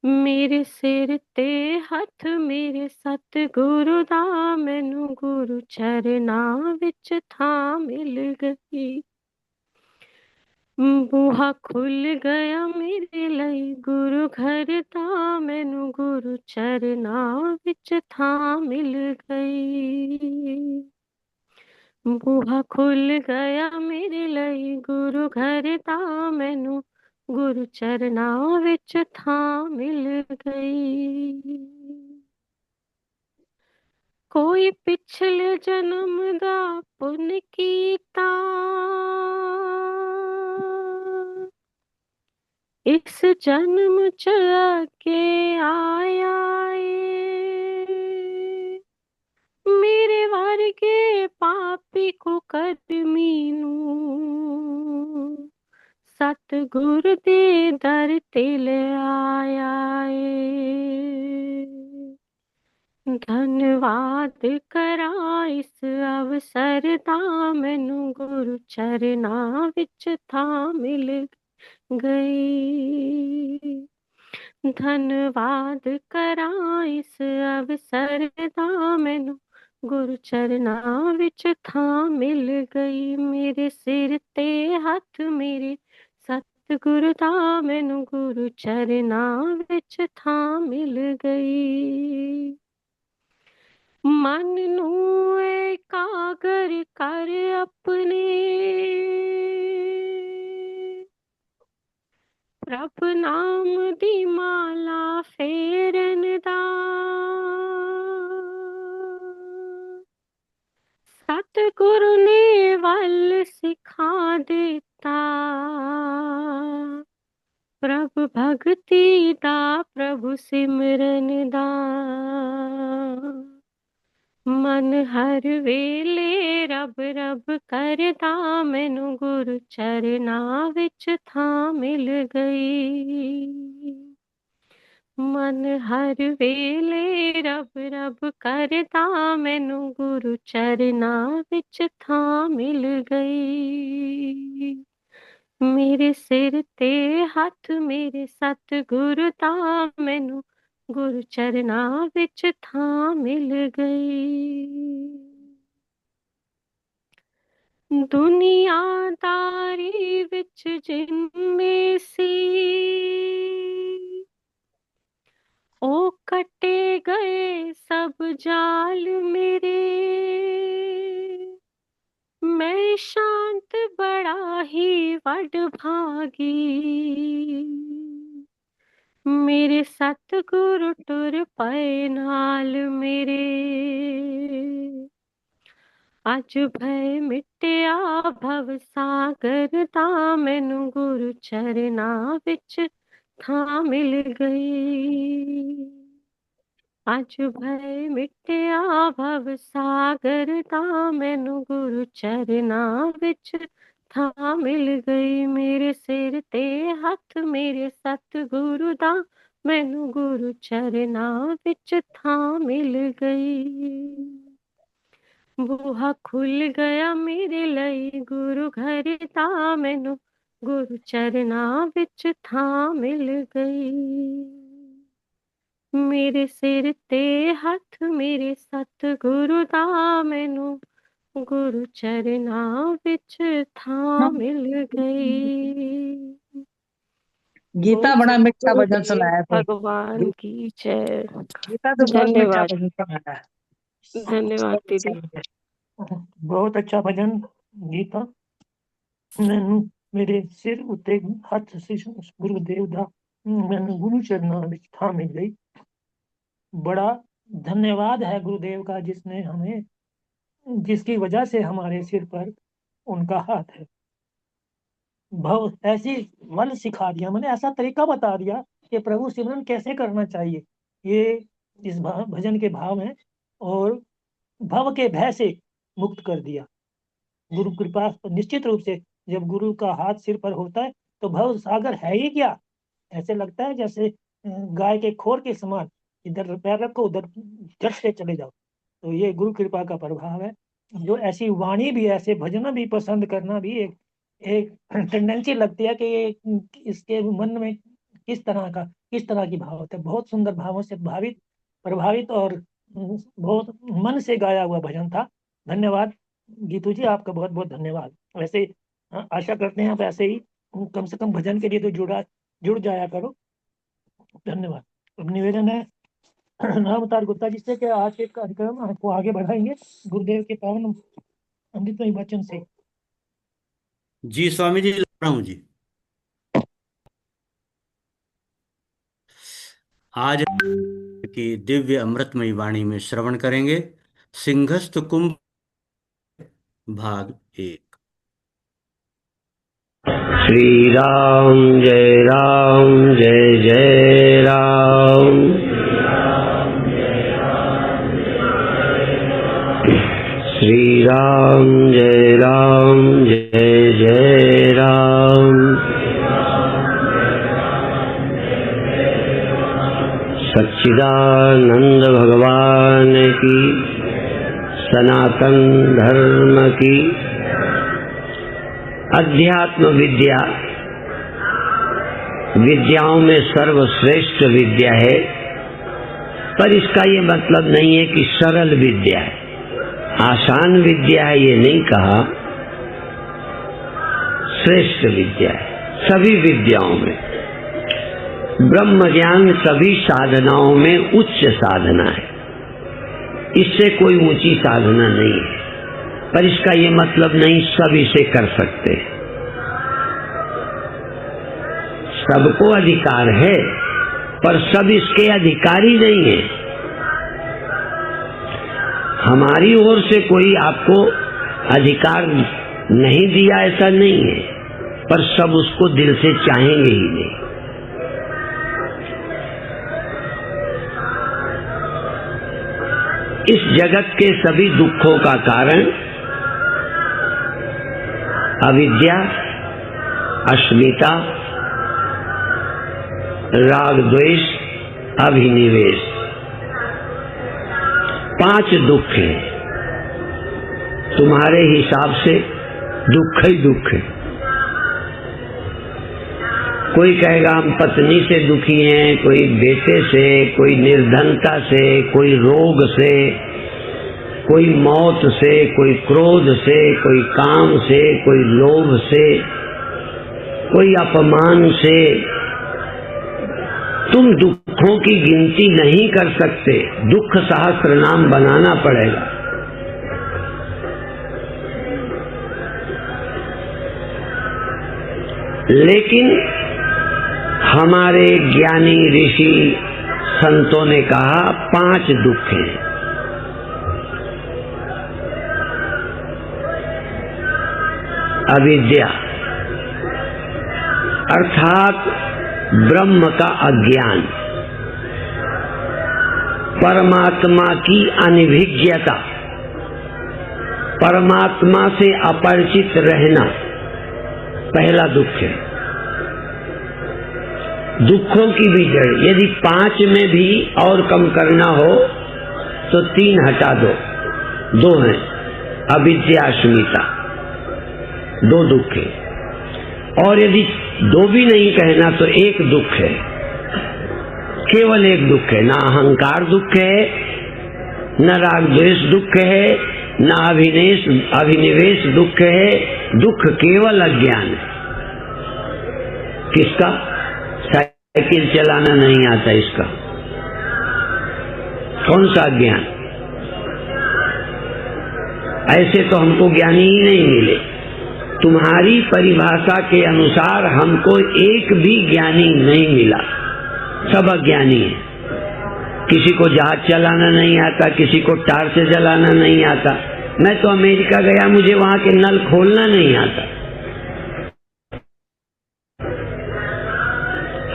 ਮੇਰੇ ਸਿਰ ਤੇ ਹੱਥ ਮੇਰੇ ਸਤਿਗੁਰੂ ਦਾ, ਮੈਨੂੰ ਗੁਰੂ ਚਰਨਾਂ ਵਿੱਚ ਥਾਂ ਮਿਲ ਗਈ। ਬੂਹਾ ਖੁੱਲ ਗਿਆ ਮੇਰੇ ਲਈ ਗੁਰੂ ਘਰ ਦਾ, ਮੈਨੂੰ ਗੁਰੂ ਚਰਨਾਂ ਵਿੱਚ ਥਾਂ ਮਿਲ ਗਈ। ਬੂਹਾ ਖੁੱਲ ਗਿਆ ਮੇਰੇ ਲਈ ਗੁਰੂ ਘਰ ਦਾ, ਮੈਨੂੰ ਗੁਰੂ ਚਰਨਾਂ ਵਿੱਚ ਥਾਂ ਮਿਲ ਗਈ। ਕੋਈ ਪਿਛਲੇ ਜਨਮ ਦਾ ਪੁੰਨ ਕੀਤਾ, ਇਸ ਜਨਮ ਚ ਅੱਗੇ ਆਇਆ ਏ। ਮੇਰੇ ਵਰਗੇ ਪਾਪੀ ਕੁਕਰਮੀ ਨੂੰ ਸਤਿਗੁਰ ਦੇ ਦਰ ਤੇ ਲਿਆਇਆ ਏ। ਧੰਨਵਾਦ ਕਰਾਂ ਇਸ ਅਵਸਰ ਦਾ, ਮੈਨੂੰ ਗੁਰੂ ਚਰਨਾਂ ਵਿੱਚ ਥਾਂ ਮਿਲ ਗਈ। ਧੰਨਵਾਦ ਕਰਾਂ ਇਸ ਅਵਸਰ ਦਾ, ਮੈਨੂੰ ਗੁਰੂ ਚਰਨਾਂ ਵਿੱਚ ਥਾਂ ਮਿਲ ਗਈ। ਮੇਰੇ ਸਿਰ ਤੇ ਹੱਥ ਮੇਰੇ ਸਤਿਗੁਰੂ ਦਾ, ਮੈਨੂੰ ਗੁਰੂ ਚਰਨਾਂ ਵਿੱਚ ਥਾਂ ਮਿਲ ਗਈ। ਮਨ ਨੂੰ ਇਕਾਗਰ ਕਰ ਆਪਣੇ, ਪ੍ਰਭ ਨਾਮ ਦੀ ਮਾਲਾ ਫੇਰਨ ਦਾ। ਸਤਿਗੁਰੂ ਨੇ ਵੱਲ ਸਿਖਾ ਦਿੱਤਾ, ਪ੍ਰਭ ਭਗਤੀ ਦਾ, ਪ੍ਰਭੂ ਸਿਮਰਨ ਦਾ। ਮਨ ਹਰ ਵੇਲੇ ਰੱਬ ਰੱਬ ਕਰਦਾ, ਮੈਨੂੰ ਗੁਰੂ ਚਰਨਾਂ ਵਿੱਚ ਥਾਂ ਮਿਲ ਗਈ। ਮਨ ਹਰ ਵੇਲੇ ਰੱਬ ਰੱਬ ਕਰਦਾ, ਮੈਨੂੰ ਗੁਰੂ ਚਰਨਾਂ ਵਿੱਚ ਥਾਂ ਮਿਲ ਗਈ। ਮੇਰੇ ਸਿਰ ਤੇ ਹੱਥ ਮੇਰੇ ਸਤਿਗੁਰੂ ਦਾ, ਮੈਨੂੰ ਗੁਰੂ ਚਰਨਾਂ ਵਿੱਚ ਥਾਂ ਮਿਲ ਗਈ। ਦੁਨੀਆਦਾਰੀ ਵਿੱਚ ਜਿੰਮੇ ਸੀ, ਉਹ ਕੱਟੇ ਗਏ ਸਭ ਜਾਲ ਮੇਰੇ। ਮੈਂ ਸ਼ਾਂਤ ਬੜਾ ਹੀ ਵਡਭਾਗੀ, ਮੇਰੇ ਸਤਿਗੁਰੂ ਟੁਰ ਪਏ ਨਾਲ ਮੇਰੇ। ਅੱਜ ਭੈ ਮਿਟਿਆ ਭਵ ਸਾਗਰ ਦਾ, ਮੈਨੂੰ ਗੁਰੂ ਚਰਨਾਂ ਵਿੱਚ ਥਾਂ ਮਿਲ ਗਈ। ਅੱਜ ਭੈ ਮਿਟਿਆ ਭਵ ਸਾਗਰ ਦਾ, ਮੈਨੂੰ ਗੁਰੂ ਚਰਨਾਂ ਵਿੱਚ ਥਾਂ ਮਿਲ ਗਈ। ਮੇਰੇ ਸਿਰ ਤੇ ਹੱਥ ਮੇਰੇ ਸਤਿਗੁਰੂ ਦਾ, ਮੈਨੂੰ ਗੁਰੂ ਚਰਨਾਂ ਵਿੱਚ ਥਾਂ ਮਿਲ ਗਈ। ਬੂਹਾ ਖੁੱਲ ਗਿਆ ਮੇਰੇ ਲਈ ਗੁਰੂ ਘਰ ਦਾ, ਮੈਨੂੰ ਗੁਰੂ ਚਰਨਾਂ ਵਿੱਚ ਥਾਂ ਮਿਲ ਗਈ। ਮੇਰੇ ਸਿਰ ਤੇ ਹੱਥ ਮੇਰੇ ਸਤਿਗੁਰੂ ਦਾ, ਮੈਨੂੰ ਗੁਰੂ ਚਰਨਾਂ ਵਿੱਚ ਥਾਂ मिल गई। गीता बड़ा मीठा भजन गुरुदेव सुनाया थे। भगवान की जय। गीता तो बहुत मीठा धन्यवाद भजन सुनाया है। धन्यवाद दीदी। बहुत अच्छा भजन गीता। ਮੈਨੂੰ ਮੇਰੇ ਸਿਰ ਉੱਤੇ ਹੱਥ ਸੀ ਗੁਰੂਦੇਵ ਦਾ, ਮੈਨੂੰ गुरु चरणों में था मिल गई। बड़ा धन्यवाद है गुरुदेव का, जिसने हमें, जिसकी वजह से हमारे सिर पर उनका हाथ है। बहुत ऐसी वल सिखा दिया, मैंने ऐसा तरीका बता दिया कि प्रभु सिमरन कैसे करना चाहिए। ये इस भजन के भाव हैं, और भव के भय से मुक्त कर दिया। गुरु कृपा निश्चित रूप से जब गुरु का हाथ सिर पर होता है तो भव सागर है ही क्या, ऐसे लगता है जैसे गाय के खोर के समान, इधर पैर रखो उधर झट से चले जाओ। तो ये गुरु कृपा का प्रभाव है। जो ऐसी वाणी भी, ऐसे भजन भी पसंद करना भी एक टेंडेंसी लगती है कि इसके मन में किस तरह की भाव है। बहुत सुंदर भावों से प्रभावित और बहुत मन से गाया हुआ भजन था। धन्यवाद गीतू जी, आपका बहुत बहुत धन्यवाद। वैसे आशा करते हैं आप ऐसे ही कम से कम भजन के लिए तो जुड़ जाया करो। धन्यवाद। अब निवेदन है राम अवतार गुप्ता जी से कि आज के कार्यक्रम को आगे बढ़ाएंगे गुरुदेव के पावन अमृतमय वचन से। जी स्वामी जी, लग रहा हूँ जी। आज की दिव्य अमृतमयी वाणी में श्रवण करेंगे सिंहस्थ कुंभ भाग 1। श्री राम जय जय राम। श्री राम जय जय राम। सच्चिदानंद भगवान की, सनातन धर्म की। अध्यात्म विद्या विद्याओं में सर्वश्रेष्ठ विद्या है, पर इसका ये मतलब नहीं है कि सरल विद्या है, आसान विद्या है, ये नहीं कहा। श्रेष्ठ विद्या है सभी विद्याओं में। ब्रह्म ज्ञान सभी साधनाओं में उच्च साधना है, इससे कोई ऊंची साधना नहीं है, पर इसका ये मतलब नहीं सब इसे कर सकते। सबको अधिकार है, पर सब इसके अधिकारी नहीं है। हमारी ओर से कोई आपको अधिकार नहीं दिया ऐसा नहीं है, पर सब उसको दिल से चाहेंगे ही नहीं। इस जगत के सभी दुखों का कारण अविद्या, अस्मिता, राग द्वेष, अभिनिवेश, 5 दुख हैं। तुम्हारे हिसाब से दुख ही दुख है। कोई कहेगा हम पत्नी से दुखी हैं, कोई बेटे से, कोई निर्धनता से, कोई रोग से, कोई मौत से, कोई क्रोध से, कोई काम से, कोई लोभ से, कोई अपमान से। तुम दुखों की गिनती नहीं कर सकते, दुख सहस्त्र नाम बनाना पड़ेगा। लेकिन हमारे ज्ञानी ऋषि संतों ने कहा 5 दुख हैं। अविद्या अर्थात ब्रह्म का अज्ञान, परमात्मा की अनिभिज्ञता, परमात्मा से अपरिचित रहना पहला दुख है। दुखों की भी जड़, यदि 5 में भी और कम करना हो तो 3 हटा दो, 2 हैं। अविद्या, अस्मिता, 2 दुख है। और यदि 2 भी नहीं कहना तो 1 दुख है, केवल 1 दुख है। ना अहंकार दुख है, न राग द्वेष दुख है, न अभिनिवेश दुख है। दुख केवल अज्ञान है। किसका? साइकिल चलाना नहीं आता इसका। कौन सा ज्ञान? ऐसे तो हमको ज्ञानी ही नहीं मिले। तुम्हारी परिभाषा के अनुसार हमको एक भी ज्ञानी नहीं मिला, सब अज्ञानी है। किसी को जहाज चलाना नहीं आता, किसी को टार से चलाना नहीं आता। मैं तो अमेरिका गया, मुझे वहां के नल खोलना नहीं आता।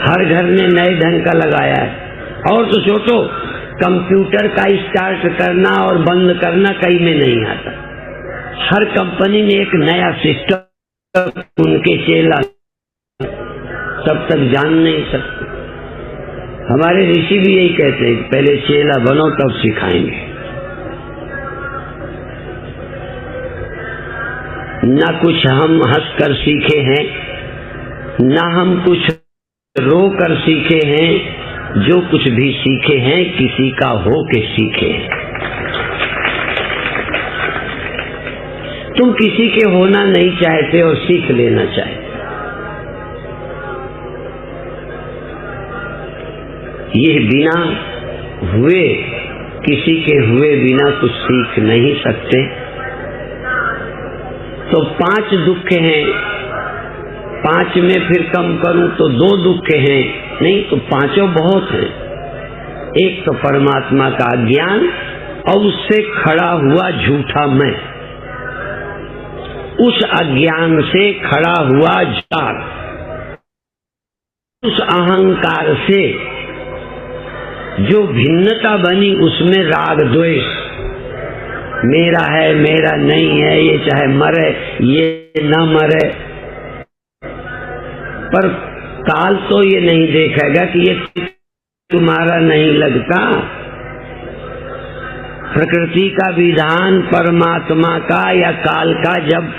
हर घर ने नए ढंग का लगाया है। और तो सोचो, कंप्यूटर का स्टार्ट करना और बंद करना कहीं में नहीं आता। हर कंपनी ने एक नया सिस्टम, उनके चेला तब तक जान नहीं सकते। हमारे ऋषि भी यही कहते हैं, पहले चेला बनो तब सिखाएंगे। न कुछ हम हंसकर सीखे हैं, न हम कुछ रो कर सीखे हैं, जो कुछ भी सीखे हैं किसी का हो के सीखे हैं। तुम किसी के होना नहीं चाहते और सीख लेना चाहते। ये बिना हुए, किसी के हुए बिना कुछ सीख नहीं सकते। तो 5 दुख हैं, 5 में फिर कम करूं तो 2 दुख हैं, नहीं तो 5 बहुत हैं। एक तो परमात्मा का ज्ञान और उससे खड़ा हुआ झूठा मैं, उस अज्ञान से खड़ा हुआ जार, उस अहंकार से जो भिन्नता बनी उसमें राग द्वेष, मेरा है मेरा नहीं है, ये चाहे मरे ये न मरे। पर काल तो ये नहीं देखेगा कि ये तुम्हारा नहीं लगता। प्रकृति का विधान परमात्मा का या काल का जब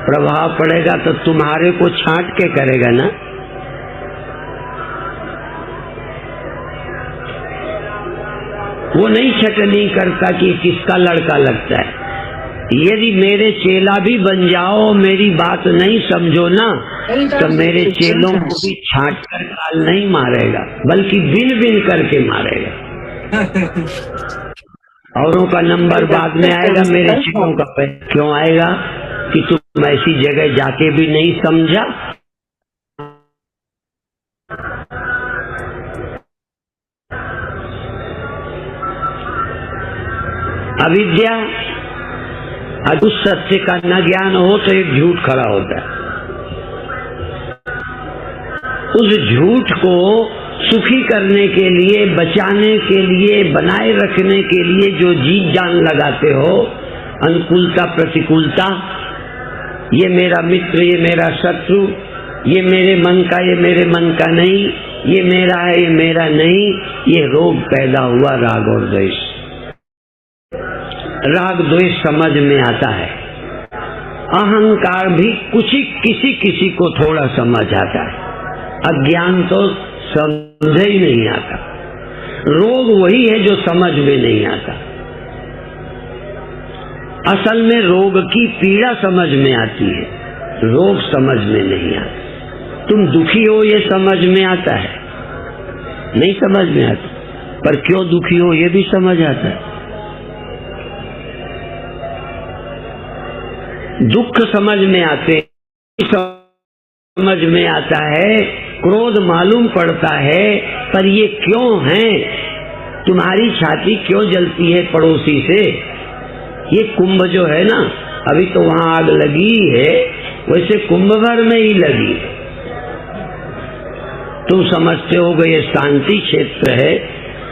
प्रभाव पड़ेगा तो तुम्हारे को छांट के करेगा ना। वो नहीं छटनी करता कि किसका लड़का लगता है। यदि मेरे चेला भी बन जाओ, मेरी बात नहीं समझो ना, तो मेरे चेलों को भी छांट कर काल नहीं मारेगा, बल्कि बिन बिन करके मारेगा। औरों का नंबर बाद में आएगा, मेरे चेलों का पहले क्यों आएगा कि तुम ऐसी जगह जाके भी नहीं समझा। अविद्या, उस सत्य का न ज्ञान हो तो एक झूठ खड़ा होता है। उस झूठ को सुखी करने के लिए, बचाने के लिए, बनाए रखने के लिए जो जी जान लगाते हो, अनुकूलता प्रतिकूलता, ये मेरा मित्र, ये मेरा शत्रु, ये मेरे मन का, ये मेरे मन का नहीं, ये मेरा है, ये मेरा नहीं, ये रोग पैदा हुआ राग और द्वेष। राग द्वेष समझ में आता है, अहंकार भी कुछ किसी किसी को थोड़ा समझ आता है, अज्ञान तो समझ ही नहीं आता। रोग वही है जो समझ में नहीं आता। असल में रोग की पीड़ा समझ में आती है, रोग समझ में नहीं आता। तुम दुखी हो ये समझ में आता है, नहीं समझ में आता, पर क्यों दुखी हो ये भी समझ आता है। दुख समझ में आते, समझ में आता है, क्रोध मालूम पड़ता है, पर ये क्यों है? तुम्हारी छाती क्यों जलती है पड़ोसी से? ये कुंभ जो है ना, अभी तो वहां आग लगी है, वैसे कुंभ भर में ही लगी। तुम समझते हो कि ये शांति क्षेत्र है,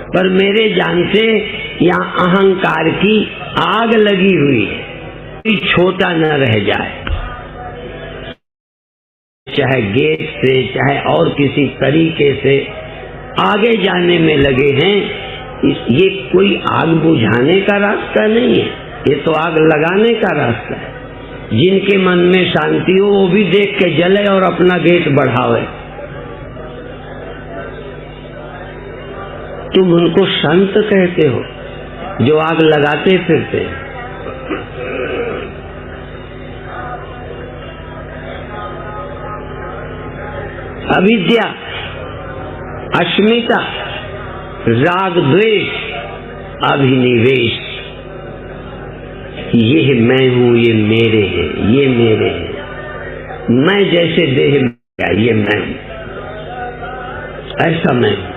पर मेरे जानते यहाँ अहंकार की आग लगी हुई है, छोटा न रह जाए। चाहे गेट से, चाहे और किसी तरीके से आगे जाने में लगे हैं। ये कोई आग बुझाने का रास्ता नहीं है, ये तो आग लगाने का रास्ता है। जिनके मन में शांति हो वो भी देख के जले और अपना गेट बढ़ावे। तुम उनको संत कहते हो जो आग लगाते फिरते हैं। अविद्या, अस्मिता, राग द्वेष, अभिनिवेश, ये मैं हूं, ये मेरे हैं, ये मेरे हैं। मैं जैसे देह में, ये मैं हूं, ऐसा मैं हूं।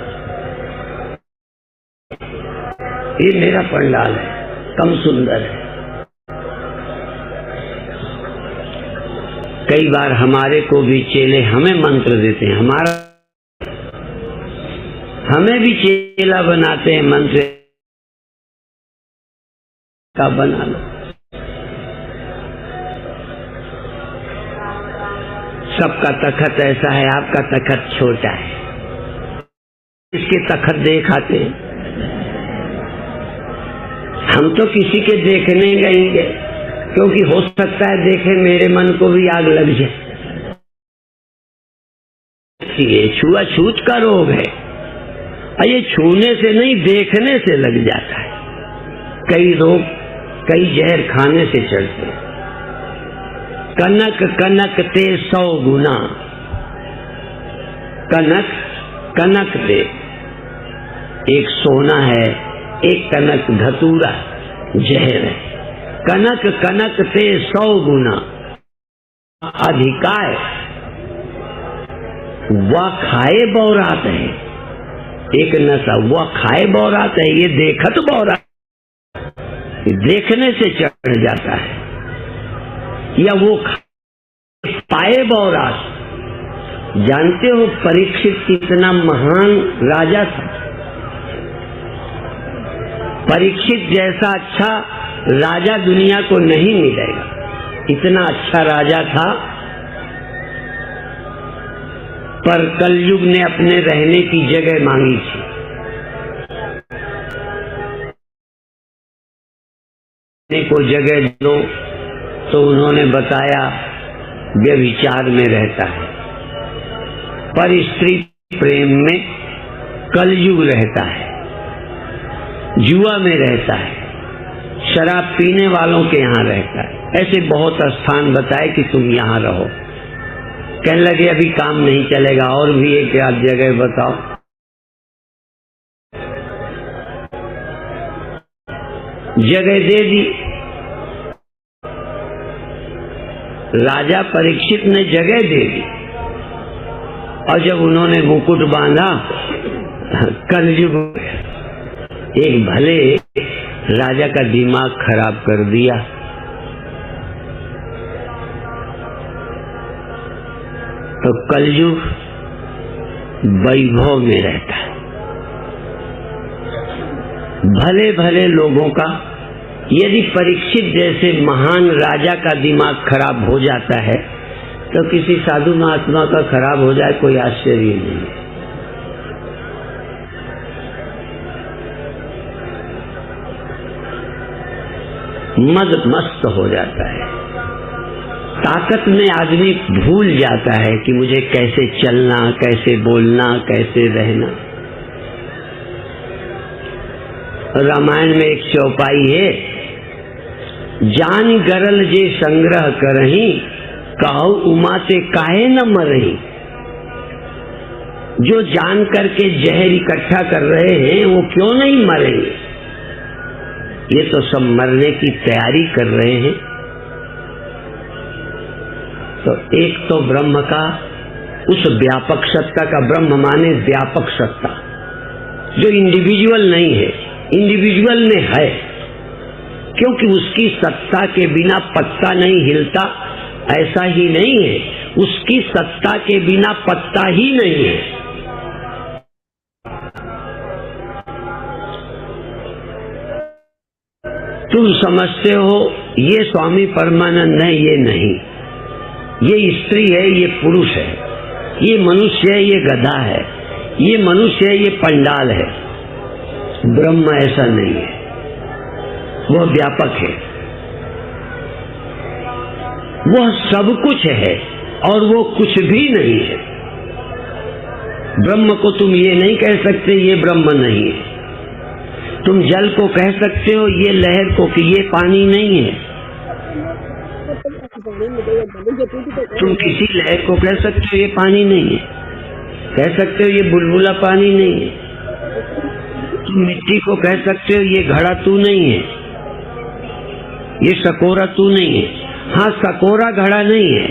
ये मेरा पंडाल है, कम सुंदर है। कई बार हमारे को भी चेले हमें मंत्र देते हैं, हमें भी चेला बनाते हैं, मंत्र का बना लो। सबका तखत ऐसा है, आपका तखत छोटा है, इसके तखत देखाते हैं। हम तो किसी के देखने गएंगे, क्योंकि हो सकता है देखे मेरे मन को भी आग लग जाए। ऐसी है, छुआछूत का रोग है। और ये छूने से नहीं, देखने से लग जाता है। कई रोग, कई जहर खाने से चढ़ते हैं। कनक कनक ते 100 गुना, कनक कनक ते, एक सोना है, एक कनक धतूरा जहर है। कनक कनक ते 100 गुना अधिकाय, वह खाए बौरात है। एक नशा, वह खाए बौरात है, ये देखत बौरात, देखने से चढ़ जाता है। या वो पाए बौरात। जानते हो परीक्षित कितना महान राजा था। परीक्षित जैसा अच्छा राजा दुनिया को नहीं मिलेगा। इतना अच्छा राजा था, पर कलयुग ने अपने रहने की जगह मांगी थी। को जगह दो तो उन्होंने बताया व्यभिचार में रहता है, पर स्त्री प्रेम में कलयुग रहता है, जुआ में रहता है, शराब पीने वालों के यहाँ रहता है। ऐसे बहुत स्थान बताए कि तुम यहाँ रहो। कहने लगे अभी काम नहीं चलेगा, और भी एक आध जगह बताओ। जगह दे दी। राजा परीक्षित ने जगह दे दी, और जब उन्होंने मुकुट बांधा, कलयुग एक भले राजा का दिमाग खराब कर दिया। तो कलयुग वैभव में रहता है। भले भले लोगों का, यदि परीक्षित जैसे महान राजा का दिमाग खराब हो जाता है, तो किसी साधु महात्मा का खराब हो जाए कोई आश्चर्य नहीं। मद मस्त हो जाता है। ताकत में आदमी भूल जाता है कि मुझे कैसे चलना, कैसे बोलना, कैसे रहना। रामायण में एक चौपाई है, जान गरल जे संग्रह करही, कहू उमा से काहे न मरही। जो जान करके जहर इकट्ठा कर रहे हैं वो क्यों नहीं मरेंगे? ये तो सब मरने की तैयारी कर रहे हैं। तो एक तो ब्रह्म का, उस व्यापक सत्ता का, ब्रह्म माने व्यापक सत्ता, जो इंडिविजुअल नहीं है, इंडिविजुअल में है, क्योंकि उसकी सत्ता के बिना पत्ता नहीं हिलता, ऐसा ही नहीं है, उसकी सत्ता के बिना पत्ता ही नहीं है। तुम समझते हो ये स्वामी परमानंद है, ये नहीं। ये स्त्री है, ये पुरुष है, ये मनुष्य है, ये गधा है, ये मनुष्य है, ये पंडाल है। ब्रह्म ऐसा नहीं है, वह व्यापक है, वह सब कुछ है और वो कुछ भी नहीं है। ब्रह्म को तुम ये नहीं कह सकते ये ब्रह्म नहीं है। तुम जल को कह सकते हो ये लहर को कि ये पानी नहीं है। तुम किसी लहर को कह सकते हो ये पानी नहीं है, कह सकते हो ये बुलबुला पानी नहीं है। तुम मिट्टी को कह सकते हो ये घड़ा तू नहीं है, ये सकोरा तू नहीं है। हाँ, सकोरा घड़ा नहीं है,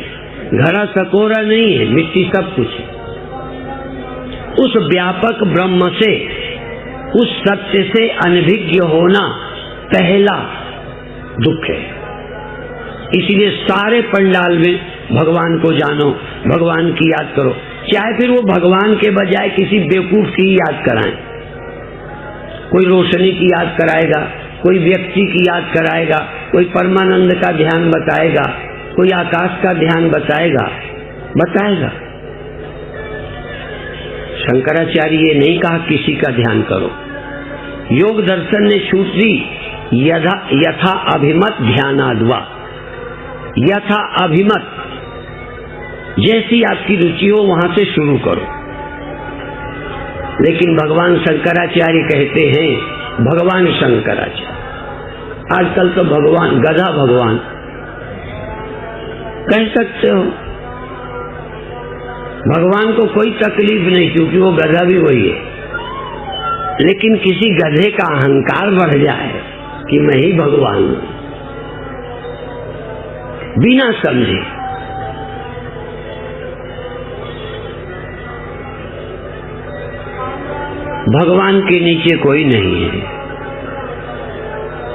घड़ा सकोरा नहीं है, मिट्टी सब कुछ है। उस व्यापक ब्रह्म से, उस सत्य से अनभिज्ञ होना पहला दुख है। इसलिए सारे पंडाल में भगवान को जानो, भगवान की याद करो, चाहे फिर वो भगवान के बजाय किसी बेवकूफ की याद कराएं। कोई रोशनी की याद कराएगा, कोई व्यक्ति की याद कराएगा, कोई परमानंद का ध्यान बताएगा, कोई आकाश का ध्यान बताएगा। शंकराचार्य ये नहीं कहा किसी का ध्यान करो। योग दर्शन ने छूट दी, यथा अभिमत ध्यानाद्वा। यथा अभिमत, जैसी आपकी रुचि हो वहां से शुरू करो। लेकिन भगवान शंकराचार्य कहते हैं भगवान शंकराचार्य। आजकल तो भगवान गधा भगवान कह सकते हो। भगवान को कोई तकलीफ नहीं, क्योंकि वो गधा भी वही है। लेकिन किसी गधे का अहंकार बढ़ जाए कि मैं ही भगवान हूं, बिना समझे, भगवान के नीचे कोई नहीं है।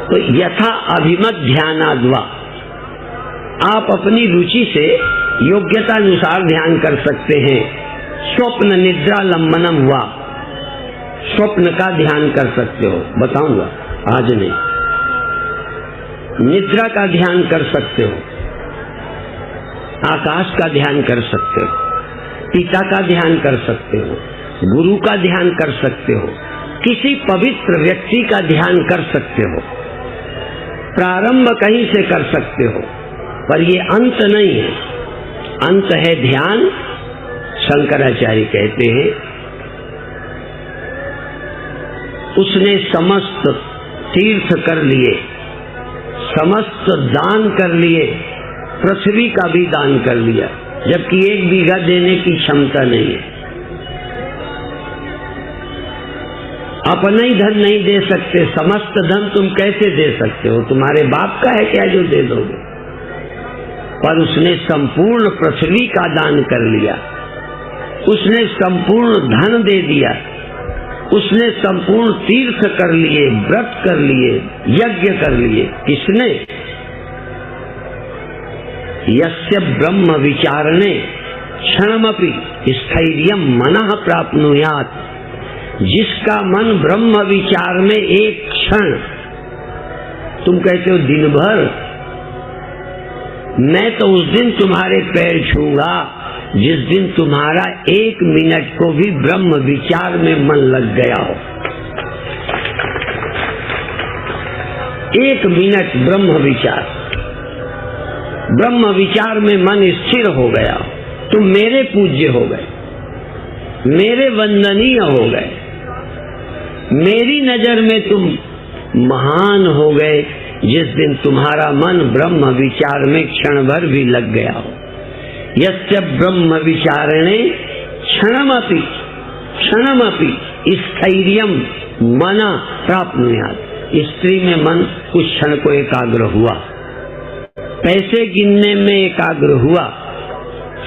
तो यथा अभिमत ध्यानाद्वा, आप अपनी रुचि से योग्यता अनुसार ध्यान कर सकते हैं। स्वप्न निद्रा लंबनम हुआ, स्वप्न का ध्यान कर सकते हो, बताऊंगा आज नहीं। निद्रा का ध्यान कर सकते हो, आकाश का ध्यान कर सकते हो, पिता का ध्यान कर सकते हो, गुरु का ध्यान कर सकते हो, किसी पवित्र व्यक्ति का ध्यान कर सकते हो। प्रारंभ कहीं से कर सकते हो, पर ये अंत नहीं है। अंत है ध्यान। शंकराचार्य कहते हैं उसने समस्त तीर्थ कर लिए, समस्त दान कर लिए, पृथ्वी का भी दान कर लिया, जबकि 1 बीघा देने की क्षमता नहीं है। अपना ही धन नहीं दे सकते, समस्त धन तुम कैसे दे सकते हो? तुम्हारे बाप का है क्या जो दे दोगे? पर उसने संपूर्ण पृथ्वी का दान कर लिया, उसने संपूर्ण धन दे दिया, उसने संपूर्ण तीर्थ कर लिए, व्रत कर लिए, यज्ञ कर लिए। किसने? यस्य ब्रह्म विचारणे क्षणमपि स्थैर्यं मनः प्राप्नुयात्, जिसका मन ब्रह्म विचार में एक क्षण, तुम कहते हो दिन भर, मैं तो उस दिन तुम्हारे पैर छूंगा जिस दिन तुम्हारा 1 मिनट को भी ब्रह्म विचार में मन लग गया हो। 1 मिनट ब्रह्म विचार में मन स्थिर हो गया, तुम मेरे पूज्य हो गए, मेरे वंदनीय हो गए, मेरी नजर में तुम महान हो गए जिस दिन तुम्हारा मन ब्रह्म विचार में क्षण भर भी लग गया हो। यस्य ब्रह्म विचारणे क्षणमपि स्थैर्यं मना प्राप्नुयात्। स्त्री में मन कुछ क्षण को एकाग्र हुआ, पैसे गिनने में एकाग्र हुआ,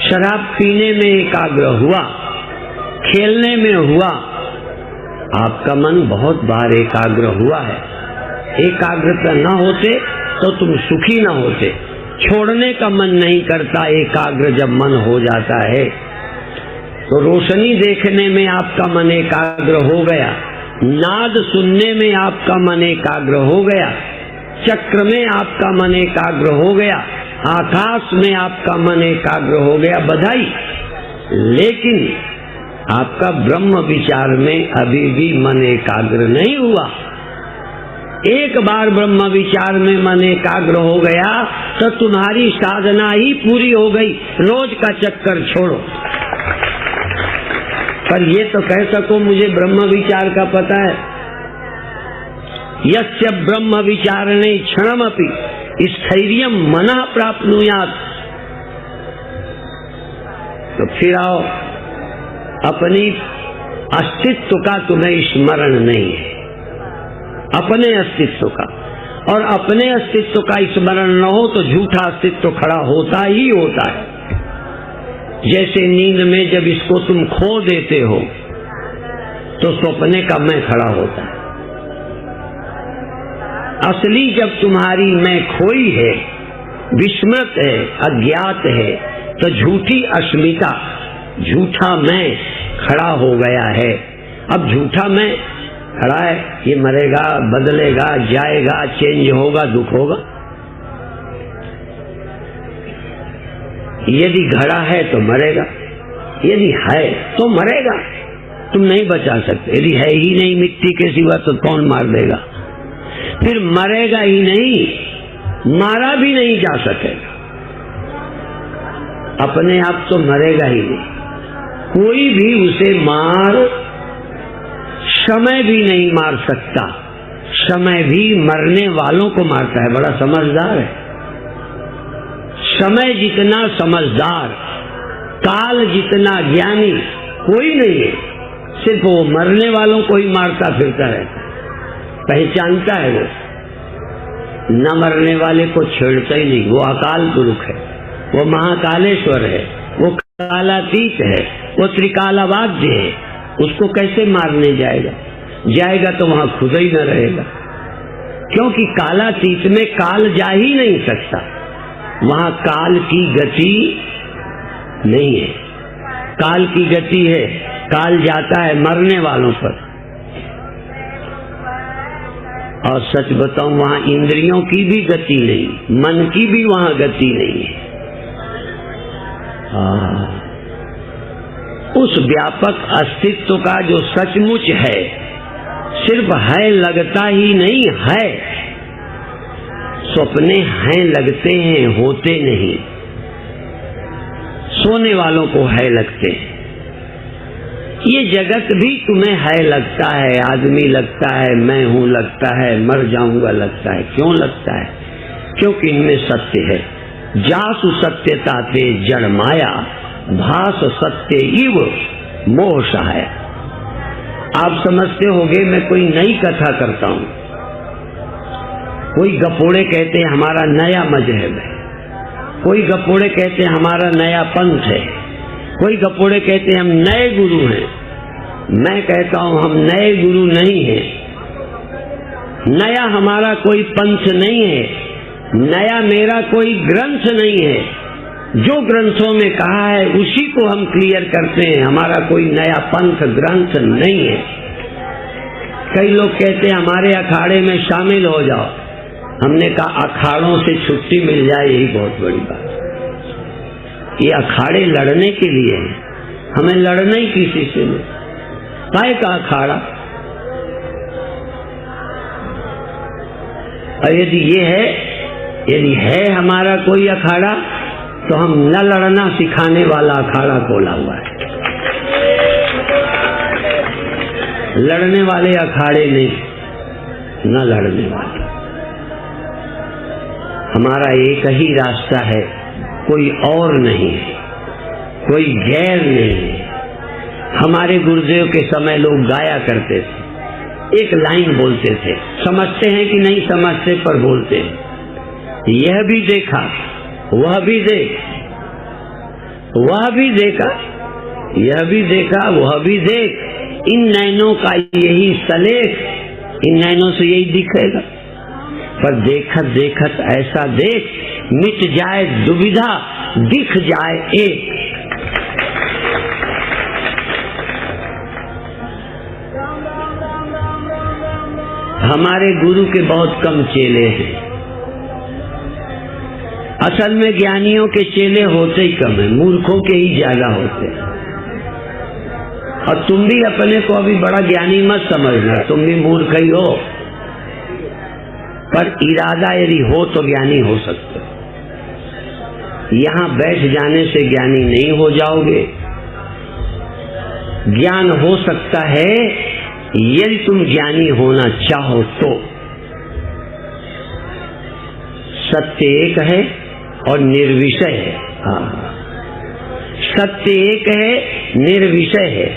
शराब पीने में एकाग्र हुआ, खेलने में हुआ। आपका मन बहुत बार एकाग्र हुआ है। एकाग्रता न होते तो तुम सुखी न होते। छोड़ने का मन नहीं करता एकाग्र जब मन हो जाता है। तो रोशनी देखने में आपका मन एकाग्र हो गया, नाद सुनने में आपका मन एकाग्र हो गया, चक्र में आपका मन एकाग्र हो गया, आकाश में आपका मन एकाग्र हो गया, बधाई। लेकिन आपका ब्रह्म विचार में अभी भी मन एकाग्र नहीं हुआ। एक बार ब्रह्म विचार में मन एकाग्र हो गया तो तुम्हारी साधना ही पूरी हो गई। रोज का चक्कर छोड़ो। पर ये तो कह सको मुझे ब्रह्म विचार का पता है। यस्य ब्रह्म विचारणे क्षणमपि स्थैर्यं मनः प्राप्नुयात्। तो फिर आओ, अपनी अस्तित्व का तुम्हें स्मरण नहीं है, अपने अस्तित्व का। और अपने अस्तित्व का स्मरण न हो तो झूठा अस्तित्व खड़ा होता ही होता है। जैसे नींद में जब इसको तुम खो देते हो तो सपने का मैं खड़ा होता है। असली जब तुम्हारी मैं खोई है, विस्मृत है, अज्ञात है, तो झूठी अस्मिता, झूठा मैं खड़ा हो गया है। अब झूठा मैं खड़ा है, ये मरेगा, बदलेगा, जाएगा, चेंज होगा, दुख होगा। यदि घड़ा है तो मरेगा, यदि है तो मरेगा। तुम नहीं बचा सकते। यदि है ही नहीं मिट्टी के सिवा तो कौन मार देगा? फिर मरेगा ही नहीं, मारा भी नहीं जा सकेगा। अपने आप तो मरेगा ही नहीं, कोई भी उसे मार समय भी नहीं मार सकता, समय भी मरने वालों को मारता है। बड़ा समझदार है समय, जितना समझदार, काल जितना ज्ञानी कोई नहीं है। सिर्फ वो मरने वालों को ही मारता फिरता रहता है, पहचानता है वो, न मरने वाले को छेड़ता ही नहीं। वो अकाल पुरुष है, वो महाकालेश्वर है, वो कालातीत है, वो त्रिकालावाद्य है। उसको कैसे मारने जाएगा? जाएगा तो वहां खुद ही न रहेगा, क्योंकि कालातीत में काल जा ही नहीं सकता। वहां काल की गति नहीं है, काल की गति है, काल जाता है मरने वालों पर। और सच बताऊं, वहां इंद्रियों की भी गति नहीं, मन की भी वहां गति नहीं है। उस व्यापक अस्तित्व का जो सचमुच है, सिर्फ है लगता ही नहीं है। सपने हैं लगते हैं, होते नहीं। सोने वालों को है लगते हैं। ये जगत भी तुम्हें है लगता है, आदमी लगता है, मैं हूं लगता है, मर जाऊंगा लगता है। क्यों लगता है? क्योंकि इनमें सत्य है। जासु सत्यता ते जड़ माया, भास सत्य इव मोह सहाया। आप समझते होंगे मैं कोई नई कथा करता हूं। कोई गपोड़े कहते हैं हमारा नया मजहब है, कोई गपोड़े कहते हैं हमारा नया पंथ है, कोई गपोड़े कहते हैं हम नए गुरु हैं। मैं कहता हूं हम नए गुरु नहीं हैं। नया हमारा कोई पंथ नहीं है, नया मेरा कोई ग्रंथ नहीं है। जो ग्रंथों में कहा है उसी को हम क्लियर करते हैं। हमारा कोई नया पंथ ग्रंथ नहीं है। कई लोग कहते हैं हमारे अखाड़े में शामिल हो जाओ। हमने कहा अखाड़ों से छुट्टी मिल जाए, यही बहुत बड़ी बात। ये अखाड़े लड़ने के लिए हैं, हमें लड़ना ही किसी से नहीं। काय का अखाड़ा? और यदि है हमारा कोई अखाड़ा, तो हम न लड़ना सिखाने वाला अखाड़ा खोला हुआ है। लड़ने वाले अखाड़े नहीं, न लड़ने वाले। हमारा एक ही रास्ता है, कोई और नहीं है, कोई गैर नहीं है। हमारे गुरुदेव के समय लोग गाया करते थे, एक लाइन बोलते थे। समझते हैं कि नहीं समझते, पर बोलते हैं। यह भी देखा, वह भी देख, वह भी देखा, यह भी देखा, वह भी देख। इन नैनों का यही सलेख, इन नैनों से यही दिखेगा। पर देखत देखत ऐसा देख, मिट जाए दुविधा, दिख जाए एक। हमारे गुरु के बहुत कम चेले हैं। असल में ज्ञानियों के चेले होते ही कम है, मूर्खों के ही ज्यादा होते हैं। और तुम भी अपने को अभी बड़ा ज्ञानी मत समझना, तुम भी मूर्ख ही हो। पर इरादा यदि हो तो ज्ञानी हो सकते हो। यहां बैठ जाने से ज्ञानी नहीं हो जाओगे। ज्ञान हो सकता है यदि तुम ज्ञानी होना चाहो तो। सत्य एक है और निर्विषय है। हाँ, सत्य एक है, निर्विषय है।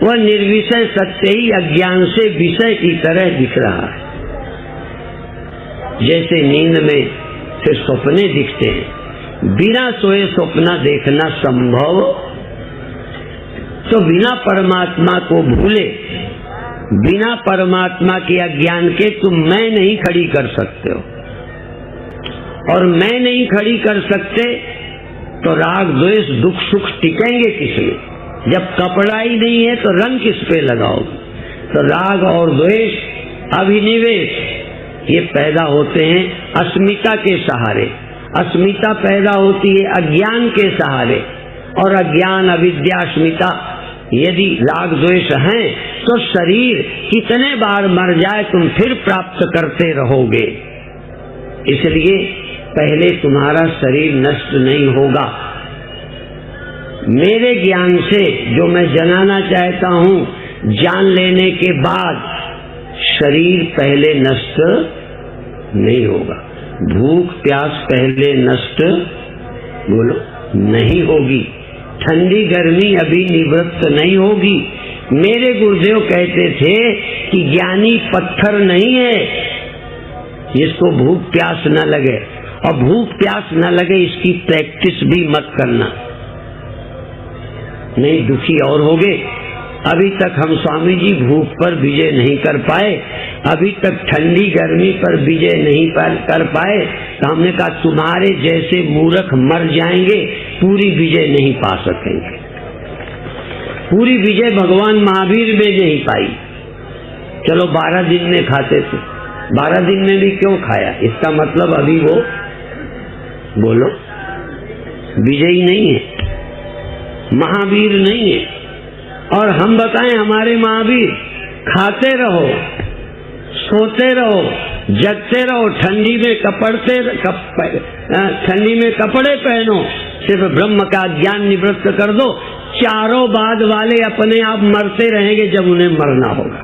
वह निर्विषय सत्य ही अज्ञान से विषय की तरह दिख रहा है। जैसे नींद में फिर सपने दिखते हैं, बिना सोए सपना देखना संभव, तो बिना परमात्मा को भूले, बिना परमात्मा के अज्ञान के तुम मैं नहीं खड़ी कर सकते हो। और मैं नहीं खड़ी कर सकते तो राग द्वेष दुख सुख टिकेंगे किसमें? जब कपड़ा ही नहीं है तो रंग किस पे लगाओगे? तो राग और द्वेष, अभिनिवेश, ये पैदा होते हैं अस्मिता के सहारे। अस्मिता पैदा होती है अज्ञान के सहारे, और अज्ञान अविद्या अस्मिता यदि राग द्वेष हैं तो शरीर कितने बार मर जाए तुम फिर प्राप्त करते रहोगे। इसलिए पहले तुम्हारा शरीर नष्ट नहीं होगा। मेरे ज्ञान से जो मैं जनाना चाहता हूँ, जान लेने के बाद शरीर पहले नष्ट नहीं होगा, भूख प्यास पहले नष्ट बोलो नहीं होगी, ठंडी गर्मी अभी निवृत्त नहीं होगी। मेरे गुरुदेव कहते थे कि ज्ञानी पत्थर नहीं है जिसको भूख प्यास न लगे, और भूख प्यास न लगे इसकी प्रैक्टिस भी मत करना, नहीं दुखी और होगे। अभी तक हम स्वामी जी भूख पर विजय नहीं कर पाए, अभी तक ठंडी गर्मी पर विजय नहीं कर पाए, तो हमने कहा तुम्हारे जैसे मूर्ख मर जाएंगे, पूरी विजय नहीं पा सकेंगे। पूरी विजय भगवान महावीर में नहीं पाई। चलो 12 दिन में खाते थे, 12 दिन में भी क्यों खाया, इसका मतलब अभी वो बोलो विजयी नहीं है, महावीर नहीं है। और हम बताएं हमारे महावीर, खाते रहो, सोते रहो, जगते रहो, ठंडी में ठंडी में कपड़े पहनो, सिर्फ ब्रह्म का ज्ञान निवृत्त कर दो, चारों बाद वाले अपने आप मरते रहेंगे जब उन्हें मरना होगा।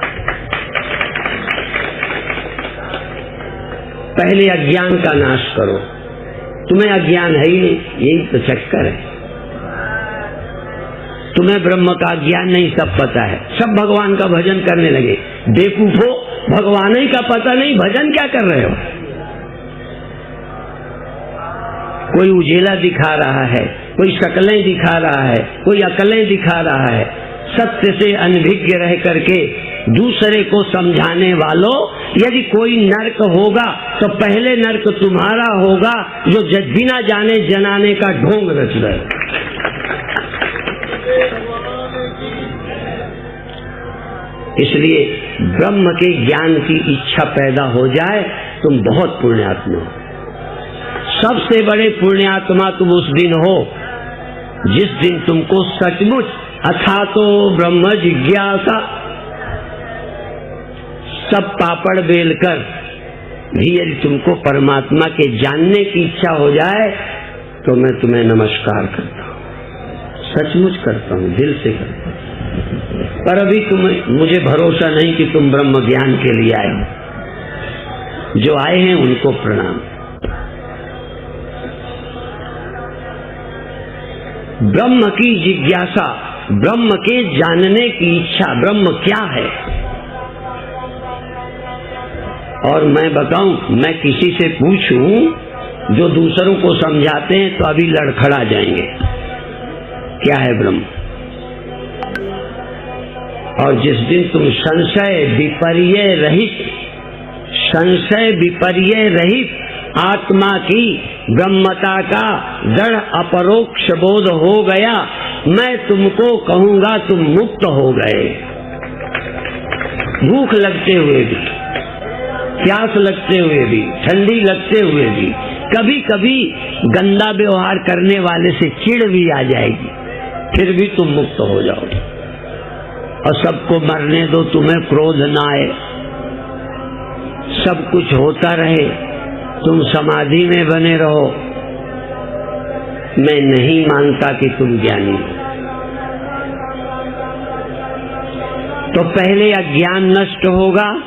पहले अज्ञान का नाश करो, तुम्हें अज्ञान है ही नहीं, यही तो चक्कर है। तुम्हें ब्रह्म का ज्ञान नहीं, सब पता है, सब भगवान का भजन करने लगे। बेवकूफो, भगवान ही का पता नहीं, भजन क्या कर रहे हो? कोई उजेला दिखा रहा है, कोई शक्लें दिखा रहा है, कोई अकलें दिखा रहा है। सत्य से अनभिज्ञ रह करके दूसरे को समझाने वालों, यदि कोई नर्क होगा तो पहले नर्क तुम्हारा होगा जो बिना जाने जनाने का ढोंग रच रहे। इसलिए ब्रह्म के ज्ञान की इच्छा पैदा हो जाए, तुम बहुत पुण्यात्मा हो। सबसे बड़े पुण्यात्मा तुम उस दिन हो जिस दिन तुमको सचमुच अथातो ब्रह्म जिज्ञासा, सब पापड़ बेलकर भी यदि तुमको परमात्मा के जानने की इच्छा हो जाए तो मैं तुम्हें नमस्कार करता हूँ, सचमुच करता हूँ, दिल से करता हूँ। पर अभी मुझे भरोसा नहीं कि तुम ब्रह्म ज्ञान के लिए आए हो। जो आए हैं उनको प्रणाम। ब्रह्म की जिज्ञासा, ब्रह्म के जानने की इच्छा, ब्रह्म क्या है? और मैं बताऊं, मैं किसी से पूछूं जो दूसरों को समझाते हैं तो अभी लड़खड़ा जाएंगे, क्या है ब्रह्म? और जिस दिन तुम संशय विपर्य रहित आत्मा की ब्रह्मता का दृढ़ अपरोक्ष बोध हो गया, मैं तुमको कहूंगा तुम मुक्त हो गए। भूख लगते हुए भी, प्यास लगते हुए भी, ठंडी लगते हुए भी, कभी कभी गंदा व्यवहार करने वाले से चिढ़ भी आ जाएगी, फिर भी तुम मुक्त हो जाओगे। और सबको मरने दो, तुम्हें क्रोध ना आए, सब कुछ होता रहे, तुम समाधि में बने रहो। मैं नहीं मानता कि तुम ज्ञानी हो। तो पहले अज्ञान नष्ट होगा,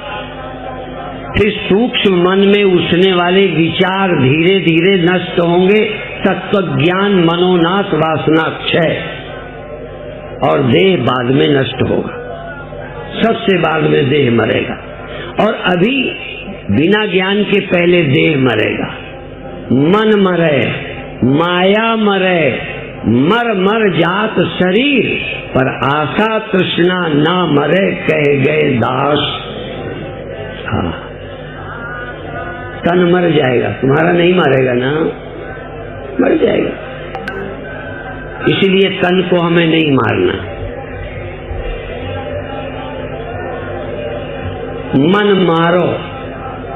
फिर सूक्ष्म मन में उठने वाले विचार धीरे धीरे नष्ट होंगे। तत्व ज्ञान, मनोनाश, वासना क्षय, और देह बाद में नष्ट होगा। सबसे बाद में देह मरेगा। और अभी बिना ज्ञान के पहले देह मरेगा। मन मरे, माया मरे, मर जात शरीर, पर आशा तृष्णा ना मरे, कह गए दास। हाँ, तन मर जाएगा, तुम्हारा नहीं मरेगा ना, मर जाएगा। इसलिए तन को हमें नहीं मारना। मन मारो,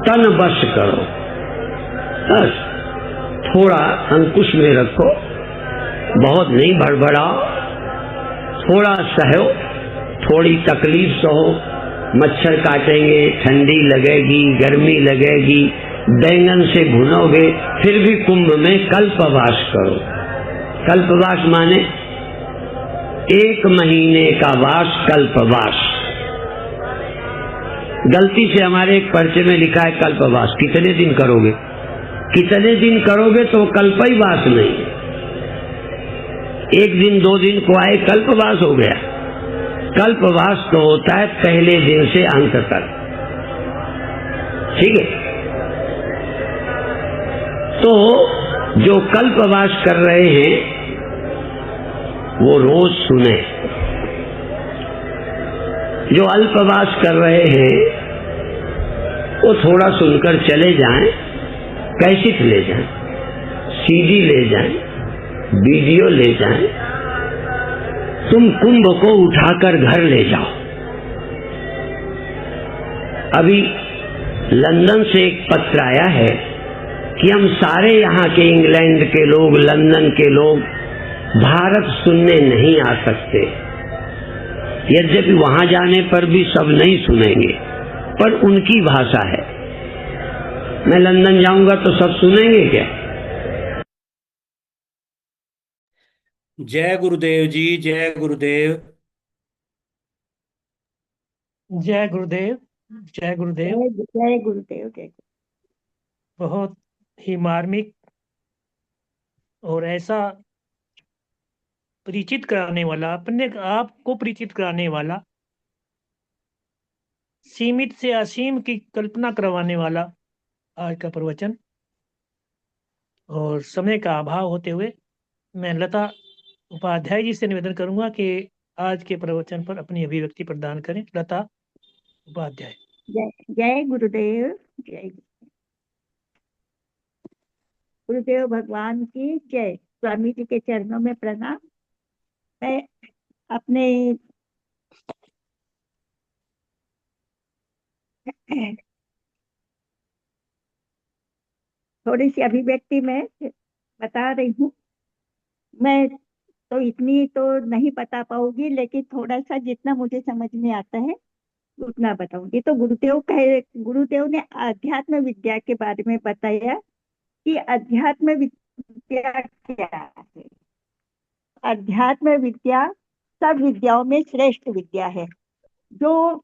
तन वश करो, बस थोड़ा अंकुश में रखो, बहुत नहीं भड़बड़ाओ, थोड़ा सहो, थोड़ी तकलीफ सहो। मच्छर काटेंगे, ठंडी लगेगी, गर्मी लगेगी, बैंगन से भुनोगे, फिर भी कुंभ में कल्पवास करो। कल्पवास माने 1 महीने का वास, कल्पवास। गलती से हमारे एक पर्चे में लिखा है कल्पवास। कितने दिन करोगे? कितने दिन करोगे तो कल्प ही वास नहीं है। एक दिन 2 दिन को आए कल्पवास हो गया। कल्पवास तो होता है पहले दिन से अंत तक। ठीक है? तो जो कल्पवास कर रहे हैं वो रोज सुने, जो अल्पवास कर रहे हैं वो थोड़ा सुनकर चले जाएं, कैसेट ले जाएं, सीडी ले जाएं, वीडियो ले जाएं, तुम कुंभ को उठाकर घर ले जाओ। अभी लंदन से एक पत्र आया है कि हम सारे यहाँ के इंग्लैंड के लोग, लंदन के लोग भारत सुनने नहीं आ सकते। यद्यपि वहां जाने पर भी सब नहीं सुनेंगे, पर उनकी भाषा है। मैं लंदन जाऊंगा तो सब सुनेंगे क्या? जय गुरुदेव जी, जय गुरुदेव। जय गुरुदेव, जय गुरुदेव। जय गुरुदेव, जय बहुत ही मार्मिक और ऐसा परिचित कराने वाला, अपने आप को परिचित कराने वाला, सीमित से असीम की कल्पना करवाने वाला आज का प्रवचन। और समय का अभाव होते हुए मैं लता उपाध्याय जी से निवेदन करूंगा कि आज के प्रवचन पर अपनी अभिव्यक्ति प्रदान करें। लता उपाध्याय। जय गुरुदेव, जय गुरुदेव भगवान की जय। स्वामी जी के चरणों में प्रणाम। मैं अपने थोड़ी सी अभिव्यक्ति में बता रही हूँ। मैं तो इतनी तो नहीं बता पाऊंगी, लेकिन थोड़ा सा जितना मुझे समझ में आता है उतना बताऊंगी। तो गुरुदेव ने अध्यात्म विद्या के बारे में बताया कि अध्यात्म विद्या क्या है। अध्यात्म विद्या सब विद्याओं में श्रेष्ठ विद्या है, जो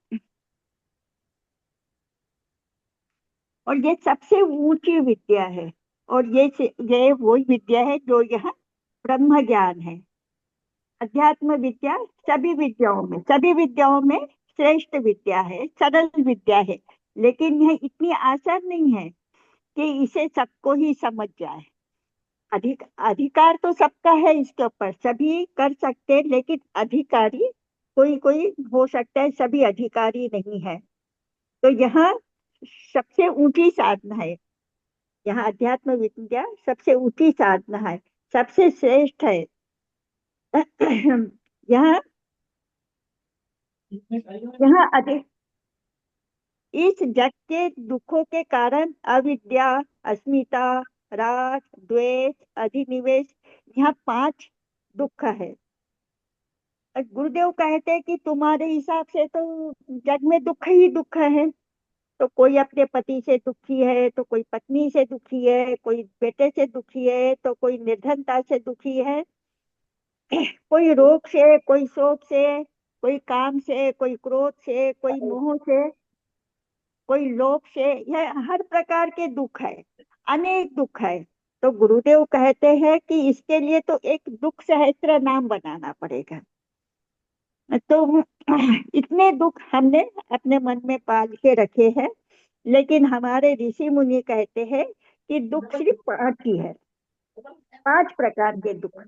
और ये सबसे ऊंची विद्या है। और ये वही विद्या है जो यह ब्रह्म ज्ञान है। अध्यात्म विद्या सभी विद्याओं में श्रेष्ठ विद्या है, सरल विद्या है। लेकिन यह इतनी आसान नहीं है कि इसे सबको ही समझ जाए। अधिकार तो सबका है इसके ऊपर, सभी कर सकते, लेकिन अधिकारी कोई कोई हो सकता है, सभी अधिकारी नहीं है। तो यहाँ सबसे ऊंची साधना है, यहाँ अध्यात्म विद्या सबसे ऊंची साधना है, सबसे श्रेष्ठ है। यहाँ अधिक इस जग के दुखों के कारण अविद्या, अस्मिता, राग, द्वेष, अधिनिवेश, यहाँ 5 दुख है। गुरुदेव कहते हैं कि तुम्हारे हिसाब से तो जग में दुख ही दुख है। तो कोई अपने पति से दुखी है, तो कोई पत्नी से दुखी है, कोई बेटे से दुखी है, तो कोई निर्धनता से दुखी है, कोई रोग से, कोई शोक से, कोई काम से, कोई क्रोध से, कोई मोह से, कोई लोभ से। यह हर प्रकार के दुख है, अनेक दुख है। तो गुरुदेव कहते हैं कि इसके लिए तो एक दुख सहस्त्र नाम बनाना पड़ेगा। तो इतने दुख हमने अपने मन में पाल के रखे हैं, लेकिन हमारे ऋषि मुनि कहते हैं कि दुख सिर्फ 5 ही है, 5 प्रकार के दुख।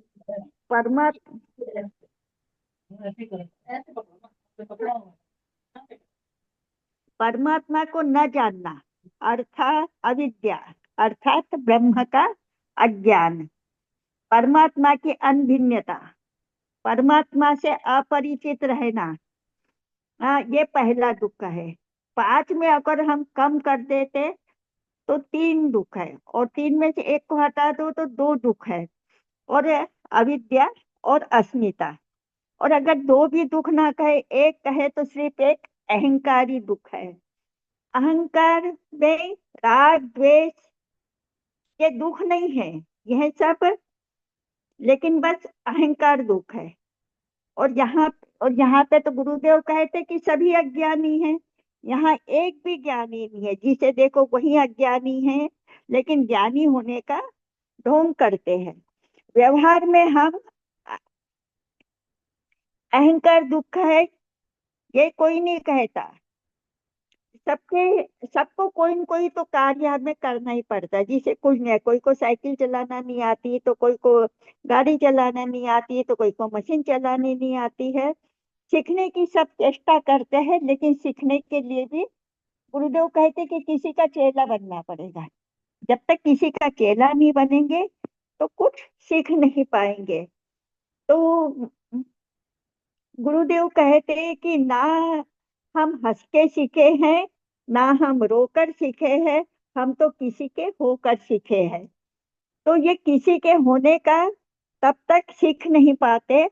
परमात्मा को न जानना अर्थात अविद्या, अर्थात ब्रह्म का अज्ञान। परमात्मा की अनभिन्नता, परमात्मा से अपरिचित रहना, ये पहला दुख है। 5 में अगर हम कम कर देते तो 3 दुख है, और 3 में से 1 को हटा दो तो 2 दुख है, और अविद्या और अस्मिता। और अगर 2 भी दुख ना कहे, 1 कहे तो सिर्फ एक अहंकारी दुख है। अहंकार में राग द्वेष ये दुख नहीं है, यह सब, लेकिन बस अहंकार दुख है। और यहाँ पे तो गुरुदेव कहते कि सभी अज्ञानी हैं, यहाँ एक भी ज्ञानी नहीं है। जिसे देखो वही अज्ञानी है, लेकिन ज्ञानी होने का ढोंग करते हैं। व्यवहार में हम अहंकार दुख है ये कोई नहीं कहता। सबको कोई न कोई तो कार्य हमें करना ही पड़ता है। जिसे कुछ नहीं है, कोई को साइकिल चलाना नहीं आती, तो कोई को गाड़ी चलाना नहीं आती, तो कोई को मशीन चलानी नहीं आती है। सीखने की सब चेष्टा करते हैं, लेकिन सीखने के लिए भी गुरुदेव कहते कि किसी का चेला बनना पड़ेगा। जब तक किसी का चेला नहीं बनेंगे तो कुछ सीख नहीं पाएंगे। तो गुरुदेव कहते कि ना हम हंस के सीखे हैं, ना हम रोकर सीखे हैं, हम तो किसी के होकर सीखे हैं। तो ये किसी के होने का तब तक सीख नहीं पाते,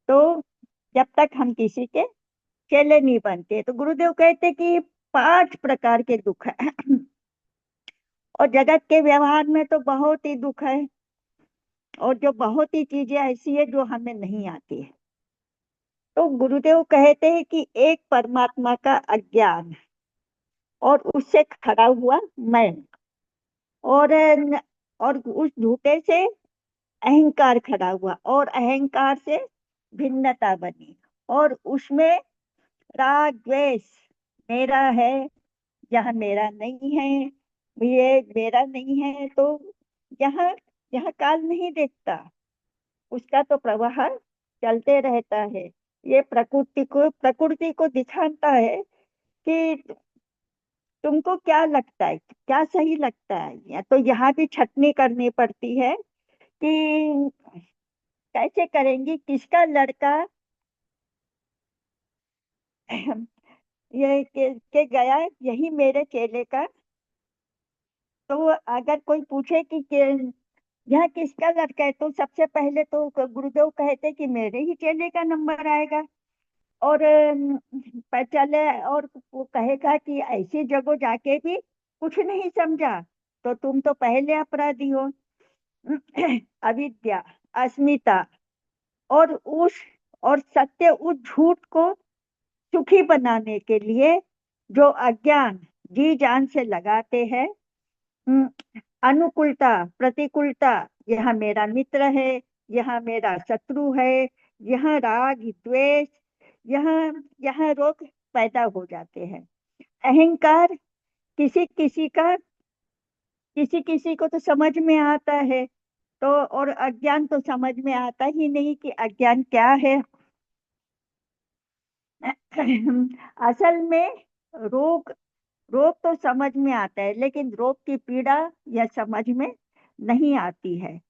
तो जब तक हम किसी के चेले नहीं बनते। तो गुरुदेव कहते कि 5 प्रकार के दुख है और जगत के व्यवहार में तो बहुत ही दुख है, और जो बहुत ही चीजें ऐसी है जो हमें नहीं आती है। तो गुरुदेव कहते हैं कि एक परमात्मा का अज्ञान, और उससे खड़ा हुआ मैं, और और उस झूठे से अहंकार खड़ा हुआ, और अहंकार से भिन्नता बनी, और उसमें राग द्वेष, मेरा है जहाँ मेरा नहीं है, ये मेरा नहीं है। तो यहाँ यहाँ काल नहीं देखता, उसका तो प्रवाह चलते रहता है। ये प्रकृति को दिखाता है कि तुमको क्या लगता है, क्या सही लगता है। या तो यहाँ भी छटनी करनी पड़ती है कि कैसे करेंगी, किसका लड़का ये के गया यही मेरे चेले का। तो अगर कोई पूछे कि यह किसका लड़का है, तो सबसे पहले तो गुरुदेव कहते कि मेरे ही चेले का नंबर आएगा। और चले, और वो कहेगा कि ऐसी जगह जाके भी कुछ नहीं समझा, तो तुम तो पहले अपराधी हो। अविद्या, अस्मिता, और सत्य, उस झूठ को सुखी बनाने के लिए जो अज्ञान जी जान से लगाते हैं। अनुकूलता, प्रतिकूलता, यह मेरा मित्र है, यह मेरा शत्रु है, यह राग द्वेष, यह यह रोग पैदा हो जाते हैं। अहंकार, किसी किसी का किसी किसी को तो समझ में आता है, तो और अज्ञान तो समझ में आता ही नहीं कि अज्ञान क्या है। असल में रोग रोग तो समझ में आता है, लेकिन रोग की पीड़ा यह समझ में नहीं आती है।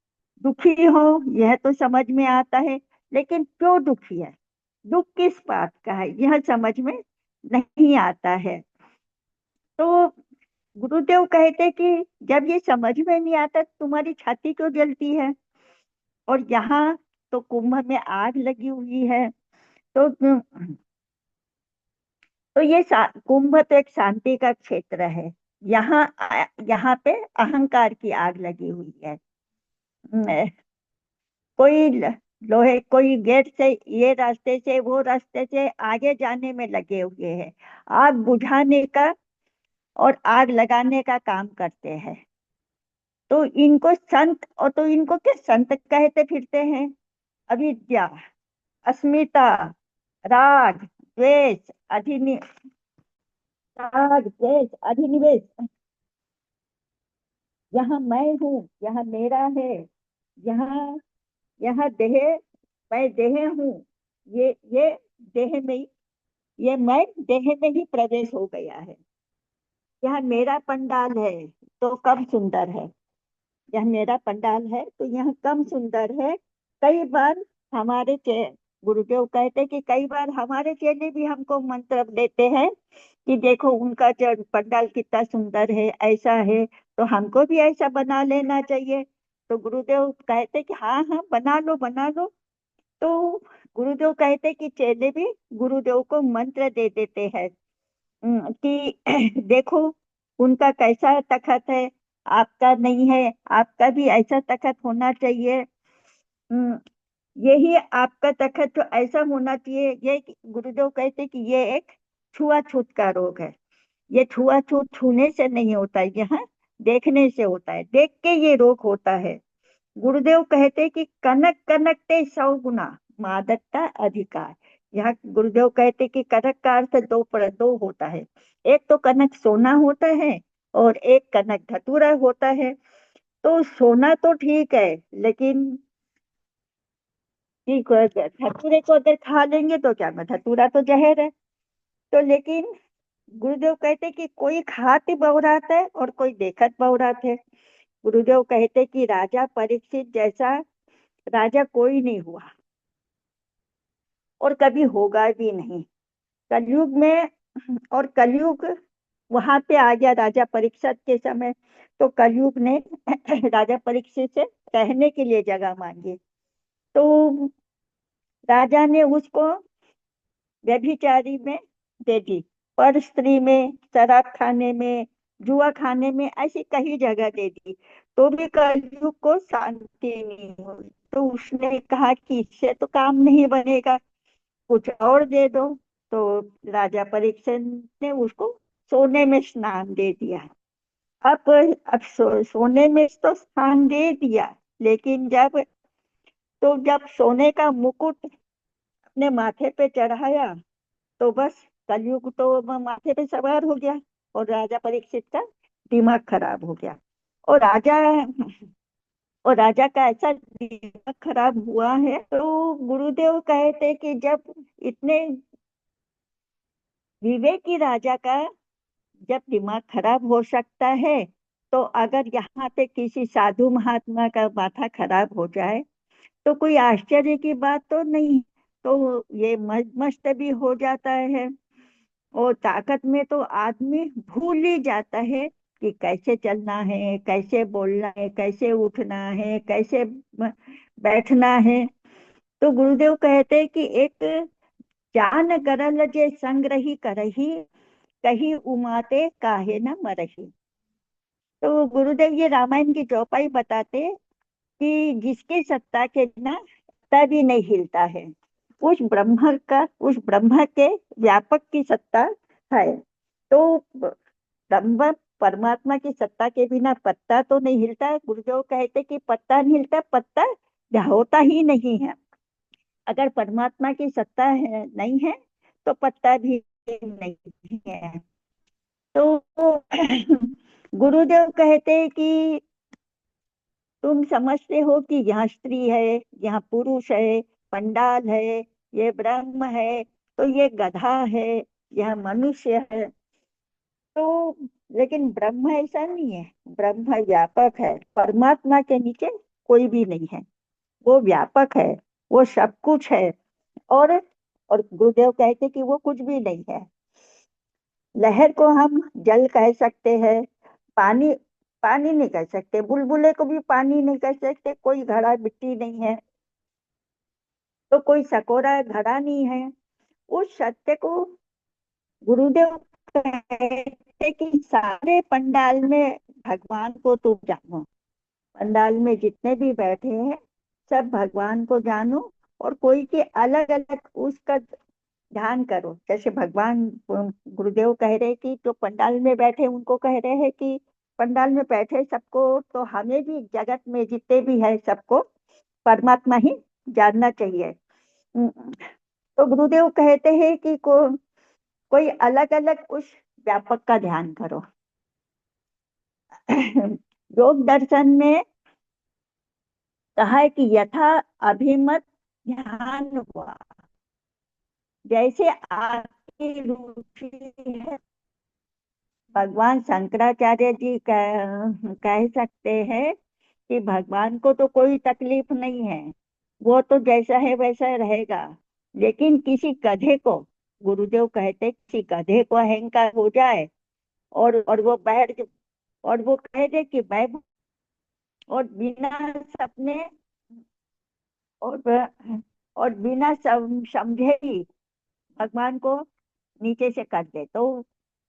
दुखी हो यह तो समझ में आता है, लेकिन क्यों दुखी है, दुख किस बात का है, यह समझ में नहीं आता है। तो गुरुदेव कहते कि जब ये समझ में नहीं आता, तुम्हारी छाती क्यों जलती है। और यहाँ तो कुंभ में आग लगी हुई है। तो ये कुंभ तो एक शांति का क्षेत्र है। यहाँ पे अहंकार की आग लगी हुई है। कोई लोहे, कोई गेट से, ये रास्ते से वो रास्ते से आगे जाने में लगे हुए हैं, आग बुझाने का और आग लगाने का काम करते हैं। तो इनको संत, और तो इनको क्या संत कहते फिरते हैं। अविद्या, अस्मिता, राग द्वेष, अधिनि राग द्वेष, अधिनिवेश, यहाँ मैं हूँ, यहाँ मेरा है, यहाँ यहाँ देह, मैं देह हूँ। ये देह में ये मैं देह में ही प्रवेश हो गया है। यह मेरा पंडाल है तो कम सुंदर है, यह मेरा पंडाल है तो यह कम सुंदर है। कई बार हमारे गुरुदेव कहते कि कई बार हमारे चेले भी हमको मंत्र देते हैं कि देखो उनका जो पंडाल कितना सुंदर है, ऐसा है, तो हमको भी ऐसा बना लेना चाहिए। तो गुरुदेव कहते कि हाँ हाँ, बना लो बना लो। तो गुरुदेव कहते कि चेले भी गुरुदेव को मंत्र दे देते हैं कि देखो उनका कैसा तखत है, आपका नहीं है, आपका भी ऐसा तखत होना चाहिए। यही आपका तखत तो ऐसा होना चाहिए। ये गुरुदेव कहते कि ये एक छुआछूत का रोग है। ये छुआछूत छूने से नहीं होता है, यहाँ देखने से होता है, देख के ये रोग होता है। गुरुदेव कहते कि कनक कनकते 100 गुना मादकता अधिकार। यहाँ गुरुदेव कहते कि कनक का अर्थ दो होता है, एक तो कनक सोना होता है और एक कनक धतूरा होता है। तो सोना तो ठीक है, लेकिन ठीक है, धतूरे को अगर खा लेंगे तो क्या, धतूरा तो जहर है। तो लेकिन गुरुदेव कहते कि कोई खात बहुरात है और कोई देखत बहुरात है। गुरुदेव कहते कि राजा परीक्षित जैसा राजा कोई नहीं हुआ और कभी होगा भी नहीं कलयुग में। और कलयुग वहां पे आ गया राजा परीक्षित के समय। तो कलयुग ने राजा परीक्षित से रहने के लिए जगह मांगी। तो राजा ने उसको व्यभिचारी में दे दी, पर स्त्री में, शराब खाने में, जुआ खाने में, ऐसी कई जगह दे दी। तो भी कलयुग को शांति नहीं हुई। तो उसने कहा कि इससे तो काम नहीं बनेगा, कुछ और दे दो। तो राजा परीक्षित ने उसको सोने में स्नान दे दिया। अब सोने में तो स्नान दे दिया, लेकिन जब सोने का मुकुट अपने माथे पे चढ़ाया तो बस कलयुग तो माथे पे सवार हो गया और राजा परीक्षित का दिमाग खराब हो गया। और राजा का ऐसा दिमाग खराब हुआ है। तो गुरुदेव कहते कि जब इतने विवेकी राजा का जब दिमाग खराब हो सकता है, तो अगर यहाँ पे किसी साधु महात्मा का माथा खराब हो जाए तो कोई आश्चर्य की बात तो नहीं। तो ये मस्त भी हो जाता है और ताकत में तो आदमी भूल ही जाता है कि कैसे चलना है, कैसे बोलना है, कैसे उठना है, कैसे बैठना है। तो गुरुदेव कहते हैं कि एक जान गरल जे संग्रही करही, कही उमाते काहे न मरही। तो गुरुदेव ये रामायण की चौपाई बताते कि जिसकी सत्ता के बिना पत्ता भी नहीं हिलता है, उस ब्रह्म के व्यापक की सत्ता है। तो ब्रह्म परमात्मा की सत्ता के बिना पत्ता तो नहीं हिलता है। गुरुदेव कहते कि पत्ता नहीं हिलता, पत्ता होता ही नहीं है। अगर परमात्मा की सत्ता है नहीं है तो पत्ता भी नहीं है। तो गुरुदेव कहते कि तुम समझते हो कि यहाँ स्त्री है, यहाँ पुरुष है, पंडाल है, ये ब्रह्म है, तो ये गधा है, यह मनुष्य है। तो लेकिन ब्रह्म ऐसा नहीं है, ब्रह्म व्यापक है, परमात्मा के नीचे कोई भी नहीं है, वो व्यापक है, वो सब कुछ है। और और गुरुदेव कहते कि वो कुछ भी नहीं है। लहर को हम जल कह सकते हैं, पानी पानी नहीं कह सकते, बुलबुले को भी पानी नहीं कह सकते, कोई घड़ा मिट्टी नहीं है, तो कोई सकोरा घड़ा नहीं है। उस सत्य को गुरुदेव कहते कि सारे पंडाल में भगवान को तुम जानो, पंडाल में जितने भी बैठे हैं सब भगवान को जानो, और कोई के अलग अलग उसका ध्यान करो। जैसे भगवान गुरुदेव कह रहे कि जो पंडाल में बैठे उनको कह रहे हैं कि पंडाल में बैठे सबको, तो हमें भी जगत में जितने भी है सबको परमात्मा ही जानना चाहिए। तो गुरुदेव कहते हैं कि कोई अलग अलग उस व्यापक का ध्यान करो। योग दर्शन में कहा है कि यथा अभिमत ध्यान हुआ, जैसे आपकी रुचि है। भगवान शंकराचार्य जी कह सकते हैं कि भगवान को तो कोई तकलीफ नहीं है, वो तो जैसा है वैसा रहेगा। लेकिन किसी गधे को, गुरुदेव कहते किसी गधे को अहंकार हो जाए और वो बैठ और वो कह दे कि मैं, और बिना सपने और बिना समझे ही भगवान को नीचे से कर दे, तो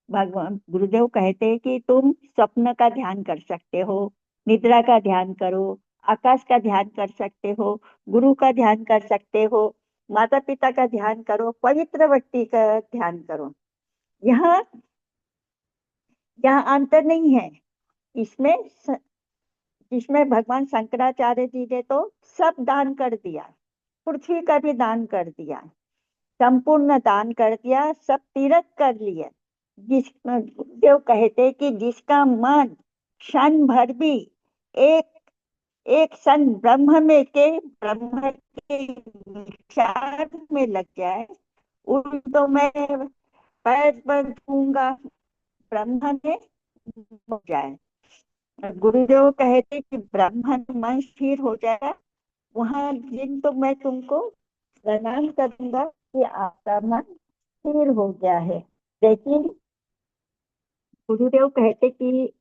भगवान गुरुदेव कहते हैं कि तुम स्वप्न का ध्यान कर सकते हो, निद्रा का ध्यान करो, आकाश का ध्यान कर सकते हो, गुरु का ध्यान कर सकते हो, माता पिता का ध्यान करो, पवित्र व्यक्ति का ध्यान करो। यहाँ यहाँ अंतर नहीं है। इसमें इसमें भगवान शंकराचार्य जी ने तो सब दान कर दिया, पृथ्वी का भी दान कर दिया, संपूर्ण दान कर दिया, सब तीर्थ कर लिए। जिस देव कहते कि जिसका मन क्षण भर भी एक एक क्षण ब्रह्म के विचार में लग जाए, उन तो मैं पैर पर छूंगा, ब्रह्म में हो जाए। गुरुदेव कहते कि ब्रह्म में मन स्थिर हो जाए, वहां दिन तो मैं तुमको प्रणाम करूंगा कि आपका मन स्थिर हो गया है। लेकिन गुरुदेव कहते कि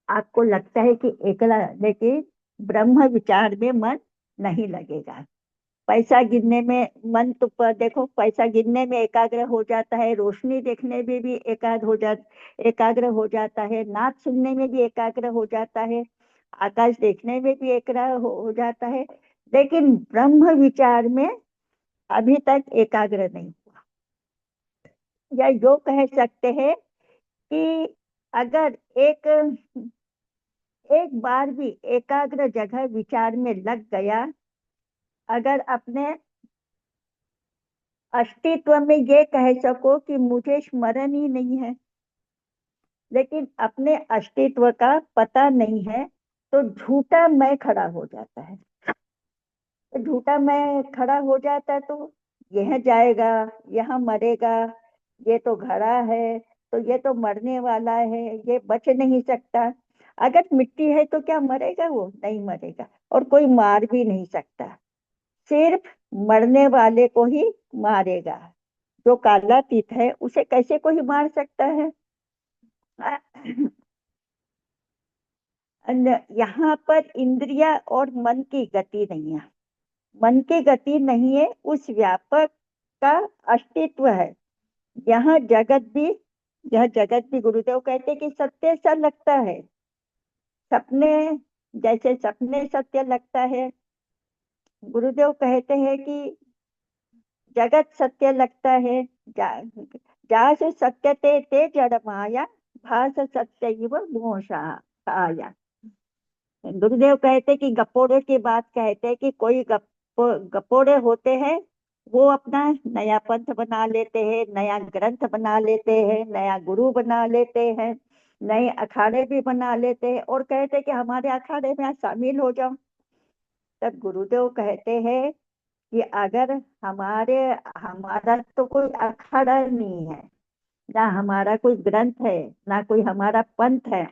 आपको लगता है कि एकला, लेकिन ब्रह्म विचार में मन नहीं लगेगा। पैसा गिनने में मन तो पर देखो, पैसा गिनने में एकाग्र हो जाता है, रोशनी देखने में भी एकाग्र हो जाता है, नाच सुनने में भी एकाग्र हो जाता है, आकाश देखने में भी एकाग्र हो जाता है, लेकिन ब्रह्म विचार में अभी तक एकाग्र नहीं हुआ। या यो कह सकते हैं कि अगर एक बार भी एकाग्र जगह विचार में लग गया, अगर अपने अस्तित्व में ये कह सको कि मुझे स्मरण ही नहीं है, लेकिन अपने अस्तित्व का पता नहीं है, तो झूठा मैं खड़ा हो जाता है। तो झूठा मैं खड़ा हो जाता है, तो यह जाएगा, यहाँ मरेगा, ये तो घड़ा है, तो ये तो मरने वाला है, ये बच नहीं सकता। अगर मिट्टी है तो क्या मरेगा? वो नहीं मरेगा, और कोई मार भी नहीं सकता, सिर्फ मरने वाले को ही मारेगा। जो कालातीत है उसे कैसे कोई मार सकता है? यहाँ पर इंद्रिया और मन की गति नहीं है, मन की गति नहीं है, उस व्यापक का अस्तित्व है। यह जगत भी गुरुदेव कहते कि सत्य सा लगता है, सपने जैसे सपने सत्य लगता है। गुरुदेव कहते हैं कि जगत सत्य लगता है, जा से सत्य ते जड़ माया, भास सत्य मोषाया। गुरुदेव कहते कि गपोड़े की बात कहते कि कोई गपोड़े होते हैं, वो अपना नया पंथ बना लेते हैं, नया ग्रंथ बना लेते हैं, नया गुरु बना लेते हैं, नए अखाड़े भी बना लेते हैं, और कहते कि हमारे अखाड़े में शामिल हो जाओ। तब गुरुदेव कहते हैं कि अगर हमारा तो कोई अखाड़ा नहीं है, ना हमारा कोई ग्रंथ है, ना कोई हमारा पंथ है।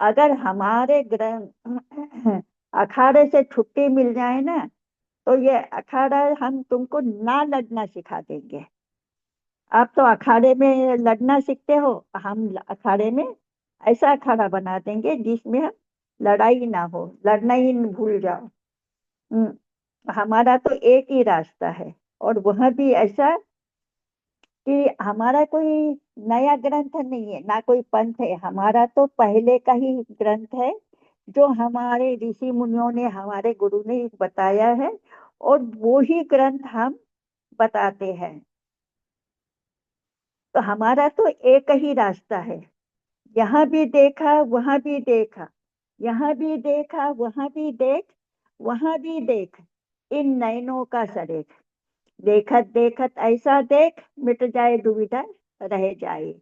अगर हमारे ग्रंथ अखाड़े से छुट्टी मिल जाए ना, तो ये अखाड़ा हम तुमको ना लड़ना सिखा देंगे। आप तो अखाड़े में लड़ना सीखते हो, हम अखाड़े में ऐसा अखाड़ा बना देंगे जिसमें हम लड़ाई ना हो, लड़ना ही भूल जाओ। हमारा तो एक ही रास्ता है, और वह भी ऐसा कि हमारा कोई नया ग्रंथ नहीं है, ना कोई पंथ है, हमारा तो पहले का ही ग्रंथ है, जो हमारे ऋषि मुनियों ने, हमारे गुरु ने बताया है, और वो ही ग्रंथ हम बताते हैं। तो हमारा तो एक ही रास्ता है। यहाँ भी देखा, वहां भी देखा, यहाँ भी देखा, वहां भी देख, वहां भी देख, इन नयनों का सरेख, देखत देखत ऐसा देख, मिट जाए दुविधा रह जाए।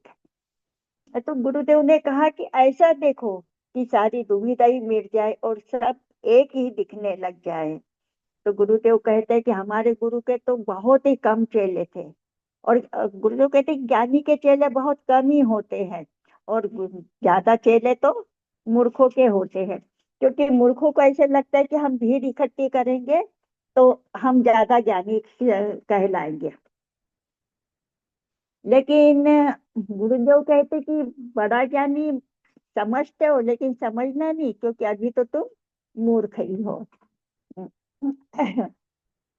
तो गुरुदेव ने कहा कि ऐसा देखो कि सारी दुविधा ही मिट जाए और सब एक ही दिखने लग जाए। तो गुरुदेव कहते हैं कि हमारे गुरु के तो बहुत ही कम चेले थे, और गुरुदेव कहते हैं ज्ञानी के चेले बहुत कम ही होते हैं, और ज्यादा चेले तो मूर्खों के होते हैं, क्योंकि मूर्खों को ऐसे लगता है कि हम भीड़ इकट्ठी करेंगे तो हम ज्यादा ज्ञानी कहलाएंगे। लेकिन गुरुदेव कहते कि बड़ा ज्ञानी समझते हो, लेकिन समझना नहीं, क्योंकि अभी तो तुम मूर्ख ही हो।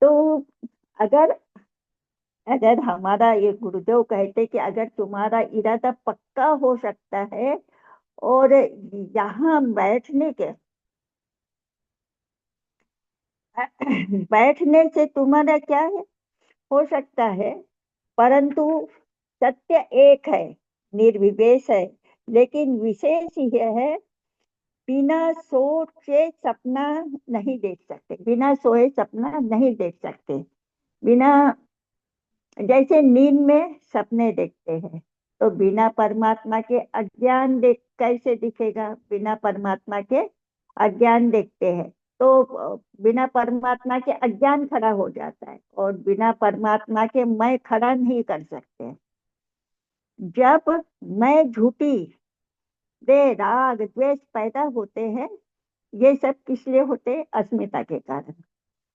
तो अगर अगर हमारा, ये गुरुदेव कहते कि अगर तुम्हारा इरादा पक्का हो सकता है, और यहाँ बैठने से तुम्हारा क्या है, हो सकता है, परंतु सत्य एक है, निर्विवेश है, लेकिन विशेष यह है, बिना सोचे सपना नहीं देख सकते, बिना सोए सपना नहीं देख सकते। बिना, जैसे नींद में सपने देखते हैं, तो बिना परमात्मा के अज्ञान देख कैसे दिखेगा? बिना परमात्मा के अज्ञान देखते हैं तो बिना परमात्मा के अज्ञान खड़ा हो जाता है, और बिना परमात्मा के मैं खड़ा नहीं कर सकते। जब मैं झूठी दे राग द्वेष पैदा होते हैं, ये सब किस लिए होते हैं? अस्मिता के कारण।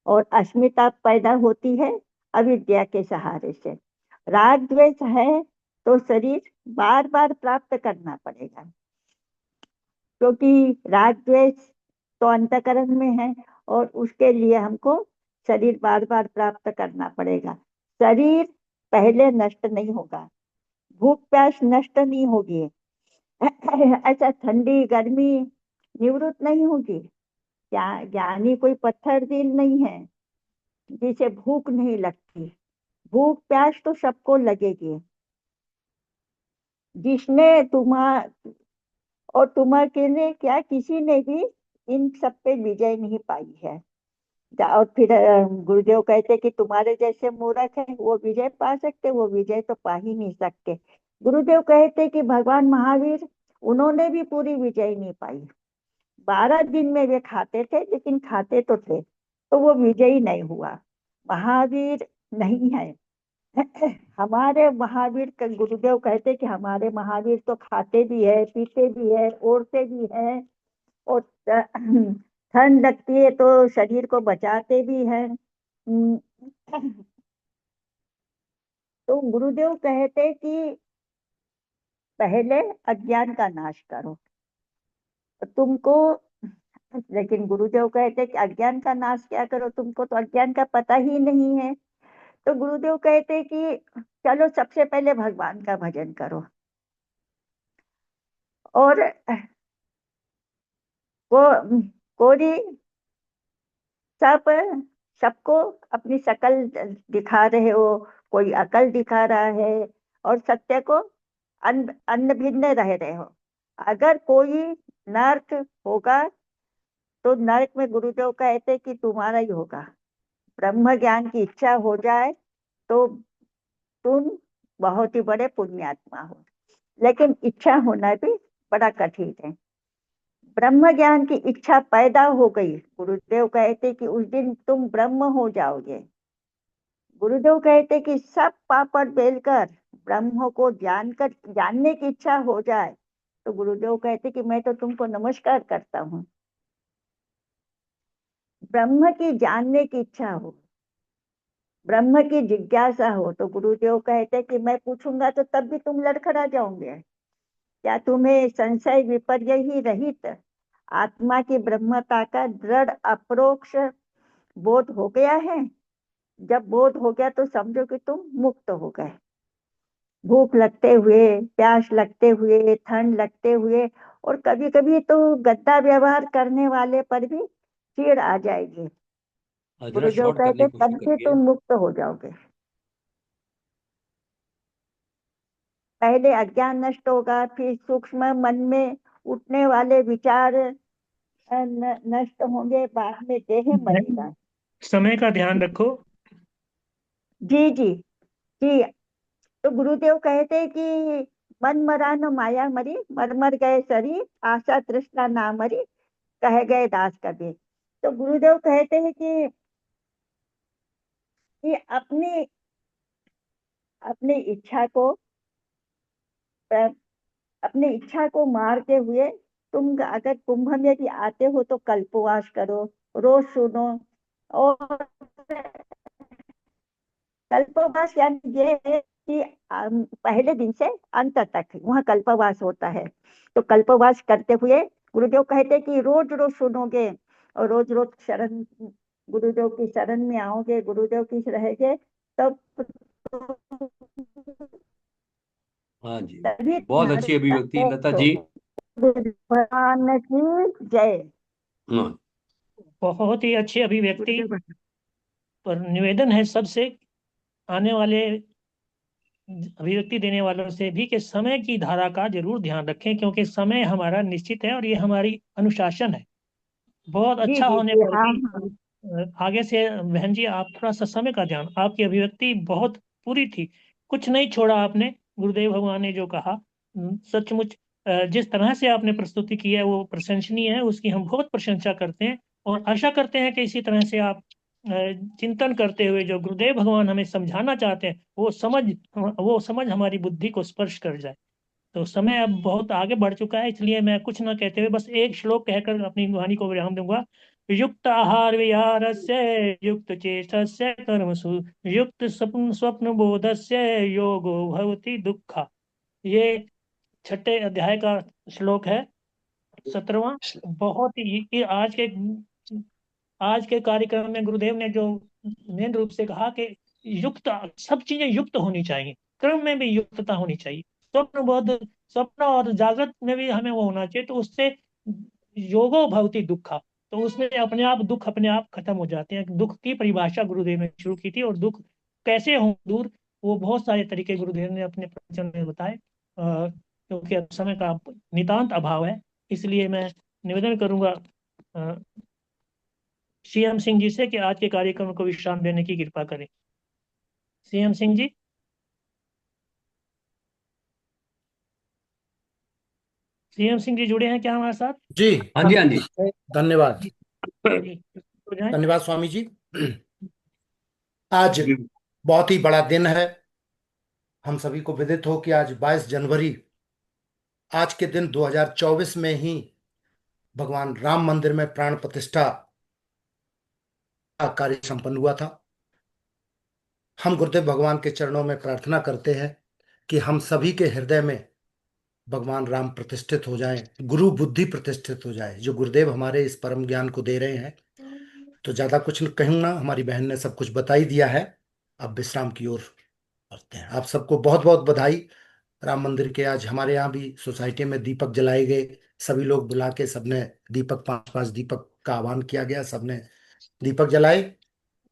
और अस्मिता पैदा होती है अविद्या के सहारे से। राग द्वेष है तो शरीर बार बार प्राप्त करना पड़ेगा, क्योंकि राग द्वेष तो अंतकरण में है, और उसके लिए हमको शरीर बार बार प्राप्त करना पड़ेगा। शरीर पहले नष्ट नहीं होगा, भूख प्यास नष्ट नहीं होगी, ऐसा ठंडी गर्मी निवृत्त नहीं होगी। ज्ञानी कोई पत्थर दिल नहीं है जिसे भूख नहीं लगती। भूख प्यास तो सबको लगेगी। जिसने और तुम्हारे ने क्या, किसी ने भी इन सब पे विजय नहीं पाई है। और फिर गुरुदेव कहते कि तुम्हारे जैसे मूर्ख है वो विजय पा सकते, वो विजय तो पा ही नहीं सकते। गुरुदेव कहते कि भगवान महावीर, उन्होंने भी पूरी विजय नहीं पाई। 12 दिन में वे खाते थे, लेकिन खाते तो थे, तो वो विजयी नहीं हुआ, महावीर नहीं है। हमारे महावीर का गुरुदेव कहते कि हमारे महावीर तो खाते भी है, पीते भी है, ओढ़ते भी है, और ठंड लगती है तो शरीर को बचाते भी हैं। तो गुरुदेव कहते कि पहले अज्ञान का नाश करो तुमको। लेकिन गुरुदेव कहते कि अज्ञान का नाश क्या करो, तुमको तो अज्ञान का पता ही नहीं है। तो गुरुदेव कहते कि चलो सबसे पहले भगवान का भजन करो, और कोई सबको अपनी शकल दिखा रहे हो, कोई अकल दिखा रहा है, और सत्य को अन्न भिन्न रह रहे हो। अगर कोई नर्क होगा तो नर्क में गुरुदेव कहते कि तुम्हारा ही होगा। ब्रह्म ज्ञान की इच्छा हो जाए तो तुम बहुत ही बड़े पुण्यात्मा हो, लेकिन इच्छा होना भी बड़ा कठिन है। ब्रह्म ज्ञान की इच्छा पैदा हो गई, गुरुदेव कहते कि उस दिन तुम ब्रह्म हो जाओगे। गुरुदेव कहते कि सब पापड़ बेलकर ब्रह्म को जानने की इच्छा हो जाए, तो गुरुदेव कहते कि मैं तो तुमको नमस्कार करता हूँ। ब्रह्म की जानने की इच्छा हो, ब्रह्म की जिज्ञासा हो, तो गुरुदेव कहते कि मैं पूछूंगा तो तब भी तुम लड़खड़ा जाओगे। क्या तुम्हें संशय विपर्य ही रहित आत्मा की ब्रह्मता का दृढ़ अप्रोक्ष बोध हो गया है? जब बोध हो गया तो समझो कि तुम मुक्त हो गए। भूख लगते हुए, प्यास लगते हुए, ठंड लगते हुए, और कभी कभी तो गंदा व्यवहार करने वाले पर भी चिढ़ आ जाएगी। जरा गुरुदेव शॉर्ट करने कहते की तब कोशिश भी करिए। तुम मुक्त हो जाओगे। पहले अज्ञान नष्ट होगा, फिर सूक्ष्म मन में उठने वाले विचार नष्ट होंगे, बाद में देह मरेगा। समय का ध्यान रखो। जी जी जी। तो गुरुदेव कहते कि मन मरा न माया मरी, मर मर गए शरीर, आशा तृष्णा ना मरी, कह गए दास कबीर। तो गुरुदेव कहते हैं कि अपनी अपनी इच्छा को अपनी इच्छा को मारते हुए तुम अगर कुंभ में भी आते हो तो कल्पवास करो, रोज सुनो। और कल्पवास यानी ये है कि पहले दिन से अंत तक वहाँ कल्पवास होता है। तो कल्पवास करते हुए गुरुदेव कहते कि रोज रोज सुनोगे, और रोज रोज शरण, गुरुदेव की शरण में आओगे, गुरुदेव की रहेगे, तब हाँ जी, तभी बहुत तुम्हारे अच्छी अभिव्यक्ति लता जी। भगवान की जय। हाँ, बहुत ही अच्छी अभिव्यक्ति। पर निवेदन है सबसे, आने वाले अभिव्यक्ति देने वालों से भी कि समय की धारा का जरूर ध्यान रखें, क्योंकि समय हमारा निश्चित है और ये हमारी अनुशासन है। बहुत जी अच्छा जी होने जी पर हाँ भी हाँ आगे से बहन जी आप थोड़ा सा समय का ध्यान, आपकी अभिव्यक्ति बहुत पूरी थी, कुछ नहीं छोड़ा आपने। गुरुदेव भगवान ने जो कहा सचमुच जिस तरह से आपने प्रस्तुति की है वो प्रशंसनीय है, उसकी हम बहुत प्रशंसा करते हैं और आशा करते हैं कि इसी तरह से आप चिंतन करते हुए जो गुरुदेव भगवान हमें समझाना चाहते हैं वो समझ हमारी बुद्धि को स्पर्श कर जाए। तो समय अब बहुत आगे बढ़ चुका है, इसलिए मैं कुछ ना कहते हुए बस एक श्लोक कहकर अपनी वाणी को विराम दूंगा। युक्त आहार विहारस्य युक्त चेतस्य कर्मसु युक्त स्वप्न स्वप्न बोधस्य योगो भवति दुःखा। ये छठे अध्याय का श्लोक है, 17वां। बहुत ही ये आज के कार्यक्रम में गुरुदेव ने जो मेन रूप से कहा कि युक्त, सब चीजें युक्त होनी चाहिए, क्रम में भी युक्तता होनी चाहिए। स्वप्न बोध, स्वप्न और जागृत में भी हमें वो होना चाहिए, तो उससे योगो भवति दुखा, तो उसमें अपने आप दुख अपने आप खत्म हो जाते हैं। दुख की परिभाषा गुरुदेव ने शुरू की थी और दुख कैसे हो दूर, वो बहुत सारे तरीके गुरुदेव ने अपने प्रवचन में बताए। क्योंकि अब समय का नितांत अभाव है, इसलिए मैं निवेदन करूंगा सीएम सिंह जी से कि आज के कार्यक्रम को विश्राम देने की कृपा करें। सीएम सिंह जी। सीएम सिंह जी जुड़े हैं क्या हमारे साथ? जी हाँ जी, हाँ जी। धन्यवाद। जी, हो जाए। धन्यवाद स्वामी जी। आज बहुत ही बड़ा दिन है, हम सभी को विदित हो कि आज 22 जनवरी, आज के दिन 2024 में ही भगवान राम मंदिर में प्राण प्रतिष्ठा का कार्य संपन्न हुआ था। हम गुरुदेव भगवान के चरणों में प्रार्थना करते हैं कि हम सभी के हृदय में भगवान राम प्रतिष्ठित हो जाएं, गुरु बुद्धि प्रतिष्ठित हो जाए, जो गुरुदेव हमारे इस परम ज्ञान को दे रहे हैं। तो ज्यादा कुछ कहूँ ना, हमारी बहन ने सब कुछ बता ही दिया है। अब विश्राम की ओर बढ़ते हैं। आप सबको बहुत बहुत बधाई। राम मंदिर के आज हमारे यहाँ भी सोसाइटी में दीपक जलाए गए, सभी लोग बुला के सबने दीपक, 5-5 दीपक का आह्वान किया गया, सबने दीपक जलाए।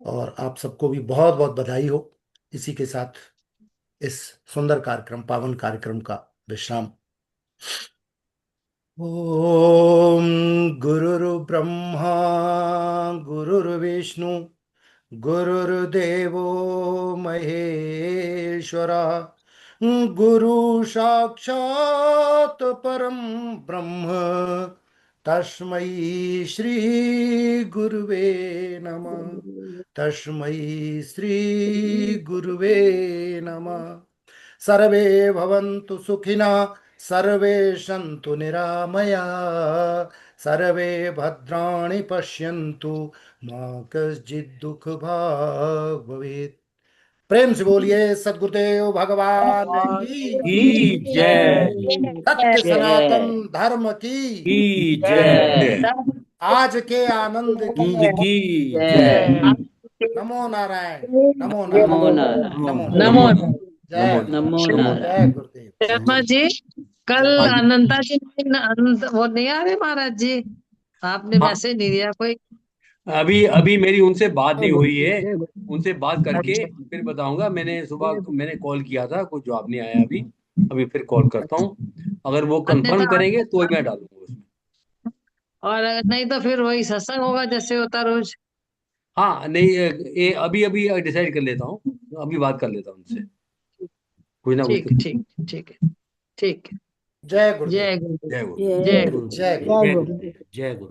और आप सबको भी बहुत बहुत बधाई हो। इसी के साथ इस सुंदर कार्यक्रम, पावन कार्यक्रम का विश्राम। ओम गुरुर्ब्रह्मा गुरुर्विष्णु गुरुर्देवो महेश्वरा, गुरु साक्षात् परम ब्रह्म, तस्मै श्री गुरुवे नमः। तस्मै श्री गुरुवे नमः। सर्वे भवन्तु सुखिनः, सर्वे सन्तु निरामया, सर्वे भद्राणि पश्यन्तु, मां कश्चित् दुख भाग् भवेत्। प्रेम से बोलिए सद्गुरुदेव भगवान की, की जय, जय सत्य सनातन धर्म की की जय। जय, आज के आनंद की आनंद की जय। जय। नमो नारायण, नमो नमो नारायण, नारायण। नमो नमो नारायण। जय नमो जय नारायण। गुरुदेव। शर्मा जी, कल हाँ जी। अनंता जी वो नहीं आ रहे महाराज जी, आपने हाँ, मैसेज नहीं दिया कोई? अभी अभी मेरी उनसे बात नहीं हुई है, उनसे बात करके अच्छा फिर बताऊंगा। मैंने सुबह मैंने कॉल किया था, कोई जवाब नहीं आया अभी। अभी फिर कॉल करता हूँ, अगर वो कंफर्म अन्यथा करेंगे तो ही मैं डालूंगा उसमें। और अगर नहीं तो फिर वही सत्संग होगा जैसे होता रोज। हाँ नहीं, ये अभी अभी डिसाइड कर लेता हूँ, अभी बात कर लेता हूँ उनसे, कुछ ना कुछ ठीक ठीक ठीक है, ठीक है। जय गुरुदेव। जय गुरुदेव। जय गुरु। जय जय गुरुदेव। गुरु, जय गुरु, जय गुरु।